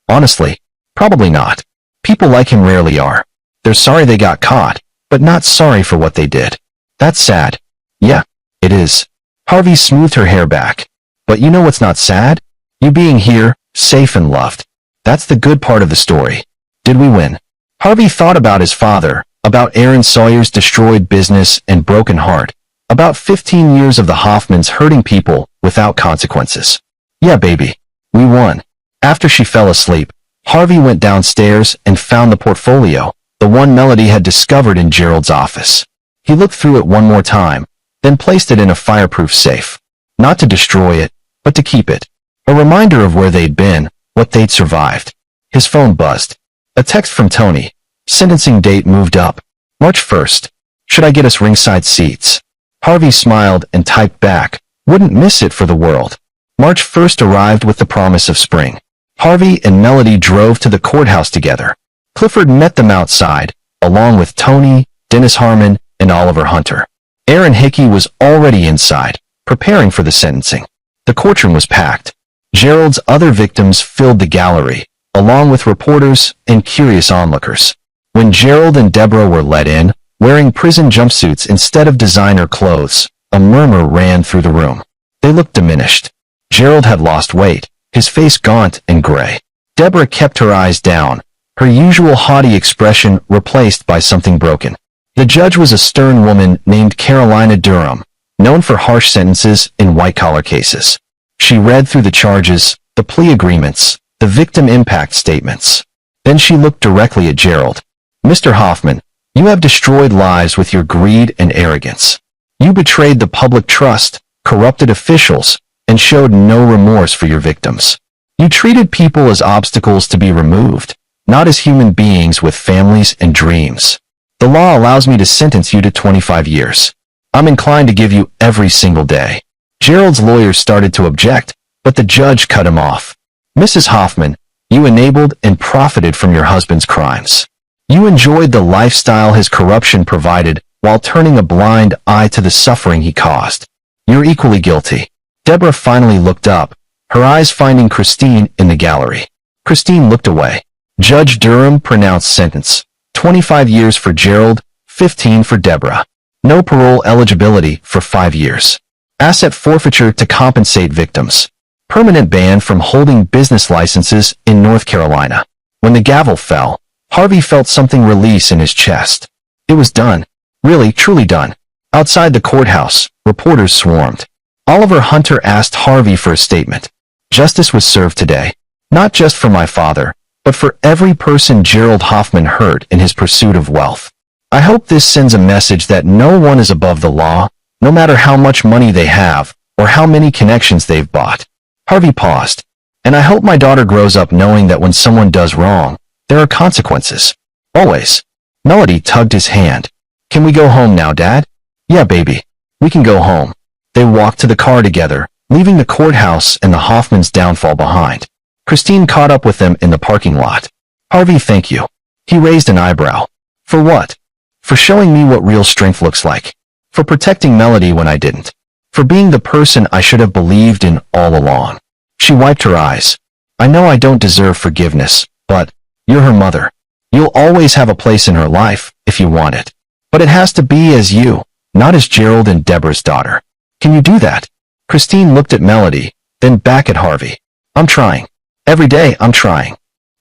Honestly, probably not. People like him rarely are. They're sorry they got caught, but not sorry for what they did. That's sad. Yeah, it is. Harvey smoothed her hair back. But you know what's not sad? You being here, safe and loved. That's the good part of the story. Did we win? Harvey thought about his father, about Aaron Sawyer's destroyed business and broken heart, about 15 years of the Hoffmans hurting people without consequences. Yeah, baby. We won. After she fell asleep, Harvey went downstairs and found the portfolio, the one Melody had discovered in Gerald's office. He looked through it one more time, then placed it in a fireproof safe. Not to destroy it, but to keep it. A reminder of where they'd been, what they'd survived. His phone buzzed. A text from Tony. Sentencing date moved up. March 1st. Should I get us ringside seats? Harvey smiled and typed back. Wouldn't miss it for the world. March 1st arrived with the promise of spring. Harvey and Melody drove to the courthouse together. Clifford met them outside, along with Tony, Dennis Harmon, and Oliver Hunter. Aaron Hickey was already inside, preparing for the sentencing. The courtroom was packed. Gerald's other victims filled the gallery, along with reporters and curious onlookers. When Gerald and Deborah were let in, wearing prison jumpsuits instead of designer clothes, a murmur ran through the room. They looked diminished. Gerald had lost weight, his face gaunt and gray. Deborah kept her eyes down, her usual haughty expression replaced by something broken. The judge was a stern woman named Carolina Durham, known for harsh sentences in white-collar cases. She read through the charges, the plea agreements, the victim impact statements. Then she looked directly at Gerald. Mr. Hoffman, you have destroyed lives with your greed and arrogance. You betrayed the public trust, corrupted officials, and showed no remorse for your victims. You treated people as obstacles to be removed, not as human beings with families and dreams. The law allows me to sentence you to 25 years. I'm inclined to give you every single day. Gerald's lawyer started to object, but the judge cut him off. Mrs. Hoffman, you enabled and profited from your husband's crimes. You enjoyed the lifestyle his corruption provided while turning a blind eye to the suffering he caused. You're equally guilty. Deborah finally looked up, her eyes finding Christine in the gallery. Christine looked away. Judge Durham pronounced sentence. 25 years for Gerald, 15 for Deborah. No parole eligibility for 5 years. Asset forfeiture to compensate victims. Permanent ban from holding business licenses in North Carolina. When the gavel fell, Harvey felt something release in his chest. It was done. Really, truly done. Outside the courthouse, reporters swarmed. Oliver Hunter asked Harvey for a statement. Justice was served today. Not just for my father, but for every person Gerald Hoffman hurt in his pursuit of wealth. I hope this sends a message that no one is above the law, no matter how much money they have or how many connections they've bought. Harvey paused. And I hope my daughter grows up knowing that when someone does wrong, there are consequences. Always. Melody tugged his hand. Can we go home now, Dad? Yeah, baby. We can go home. They walked to the car together, leaving the courthouse and the Hoffmans' downfall behind. Christine caught up with them in the parking lot. Harvey, thank you. He raised an eyebrow. For what? For showing me what real strength looks like. For protecting Melody when I didn't. For being the person I should have believed in all along. She wiped her eyes. I know I don't deserve forgiveness, but you're her mother. You'll always have a place in her life, if you want it. But it has to be as you, not as Gerald and Deborah's daughter. Can you do that? Christine looked at Melody, then back at Harvey. I'm trying. Every day, I'm trying.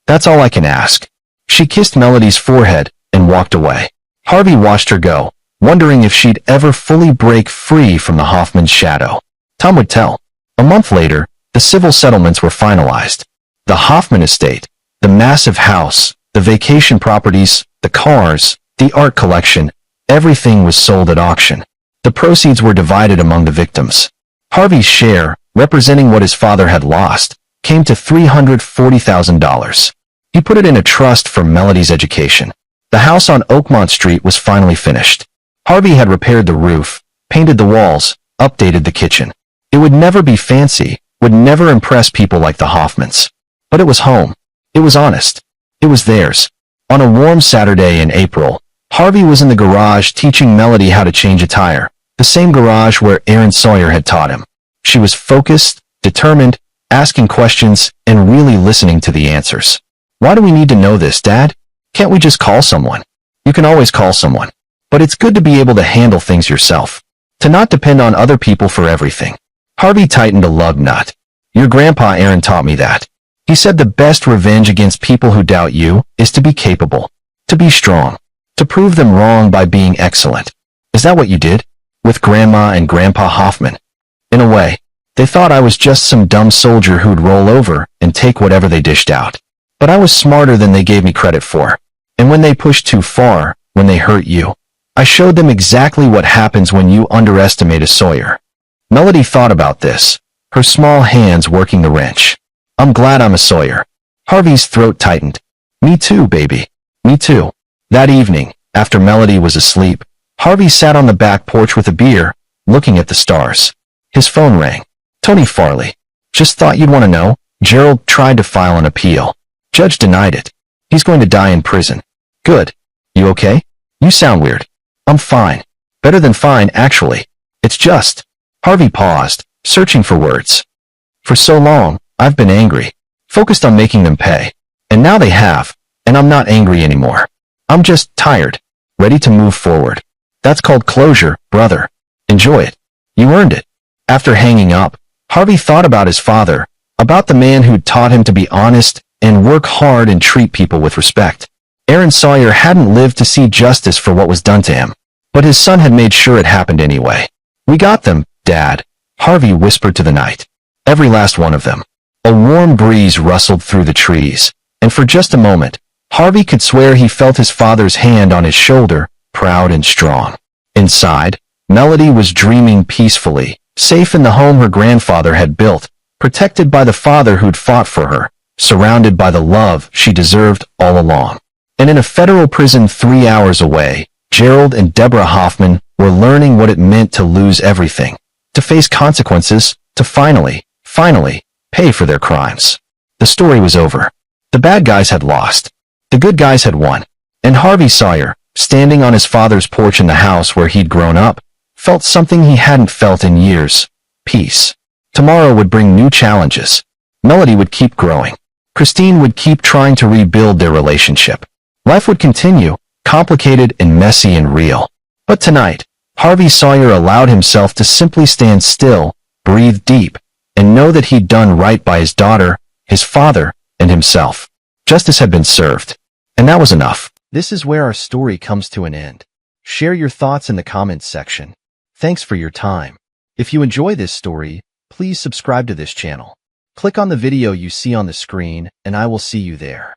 That's all I can ask. She kissed Melody's forehead and walked away. Harvey watched her go, wondering if she'd ever fully break free from the Hoffman's shadow. Time would tell. A month later, the civil settlements were finalized. The Hoffman estate, the massive house, the vacation properties, the cars, the art collection, everything was sold at auction. The proceeds were divided among the victims. Harvey's share, representing what his father had lost, came to $340,000. He put it in a trust for Melody's education. The house on Oakmont Street was finally finished. Harvey had repaired the roof, painted the walls, updated the kitchen. It would never be fancy, would never impress people like the Hoffmans. But it was home. It was honest. It was theirs. On a warm Saturday in April, Harvey was in the garage teaching Melody how to change a tire, the same garage where Aaron Sawyer had taught him. She was focused, determined, asking questions, and really listening to the answers. Why do we need to know this, Dad? Can't we just call someone? You can always call someone. But it's good to be able to handle things yourself. To not depend on other people for everything. Harvey tightened a lug nut. Your grandpa Aaron taught me that. He said the best revenge against people who doubt you is to be capable, to be strong, to prove them wrong by being excellent. Is that what you did? With Grandma and Grandpa Hoffman? In a way, they thought I was just some dumb soldier who'd roll over and take whatever they dished out. But I was smarter than they gave me credit for. And when they pushed too far, when they hurt you, I showed them exactly what happens when you underestimate a Sawyer. Melody thought about this, her small hands working the wrench. I'm glad I'm a Sawyer. Harvey's throat tightened. Me too, baby. Me too. That evening, after Melody was asleep, Harvey sat on the back porch with a beer, looking at the stars. His phone rang. Tony Farley. Just thought you'd want to know. Gerald tried to file an appeal. Judge denied it. He's going to die in prison. Good. You okay? You sound weird. I'm fine. Better than fine, actually. It's just... Harvey paused, searching for words. For so long, I've been angry, focused on making them pay. And now they have, and I'm not angry anymore. I'm just tired, ready to move forward. That's called closure, brother. Enjoy it. You earned it. After hanging up, Harvey thought about his father, about the man who'd taught him to be honest and work hard and treat people with respect. Aaron Sawyer hadn't lived to see justice for what was done to him, but his son had made sure it happened anyway. We got them, Dad, Harvey whispered to the night. Every last one of them. A warm breeze rustled through the trees, and for just a moment, Harvey could swear he felt his father's hand on his shoulder, proud and strong. Inside, Melody was dreaming peacefully, safe in the home her grandfather had built, protected by the father who'd fought for her, surrounded by the love she deserved all along. And in a federal prison 3 hours away, Gerald and Deborah Hoffman were learning what it meant to lose everything, to face consequences, to finally pay for their crimes. The story was over. The bad guys had lost. The good guys had won. And Harvey Sawyer, standing on his father's porch in the house where he'd grown up, felt something he hadn't felt in years. Peace. Tomorrow would bring new challenges. Melody would keep growing. Christine would keep trying to rebuild their relationship. Life would continue, complicated and messy and real. But tonight, Harvey Sawyer allowed himself to simply stand still, breathe deep, and know that he'd done right by his daughter, his father, and himself. Justice had been served. And that was enough. This is where our story comes to an end. Share your thoughts in the comments section. Thanks for your time. If you enjoy this story, please subscribe to this channel. Click on the video you see on the screen, and I will see you there.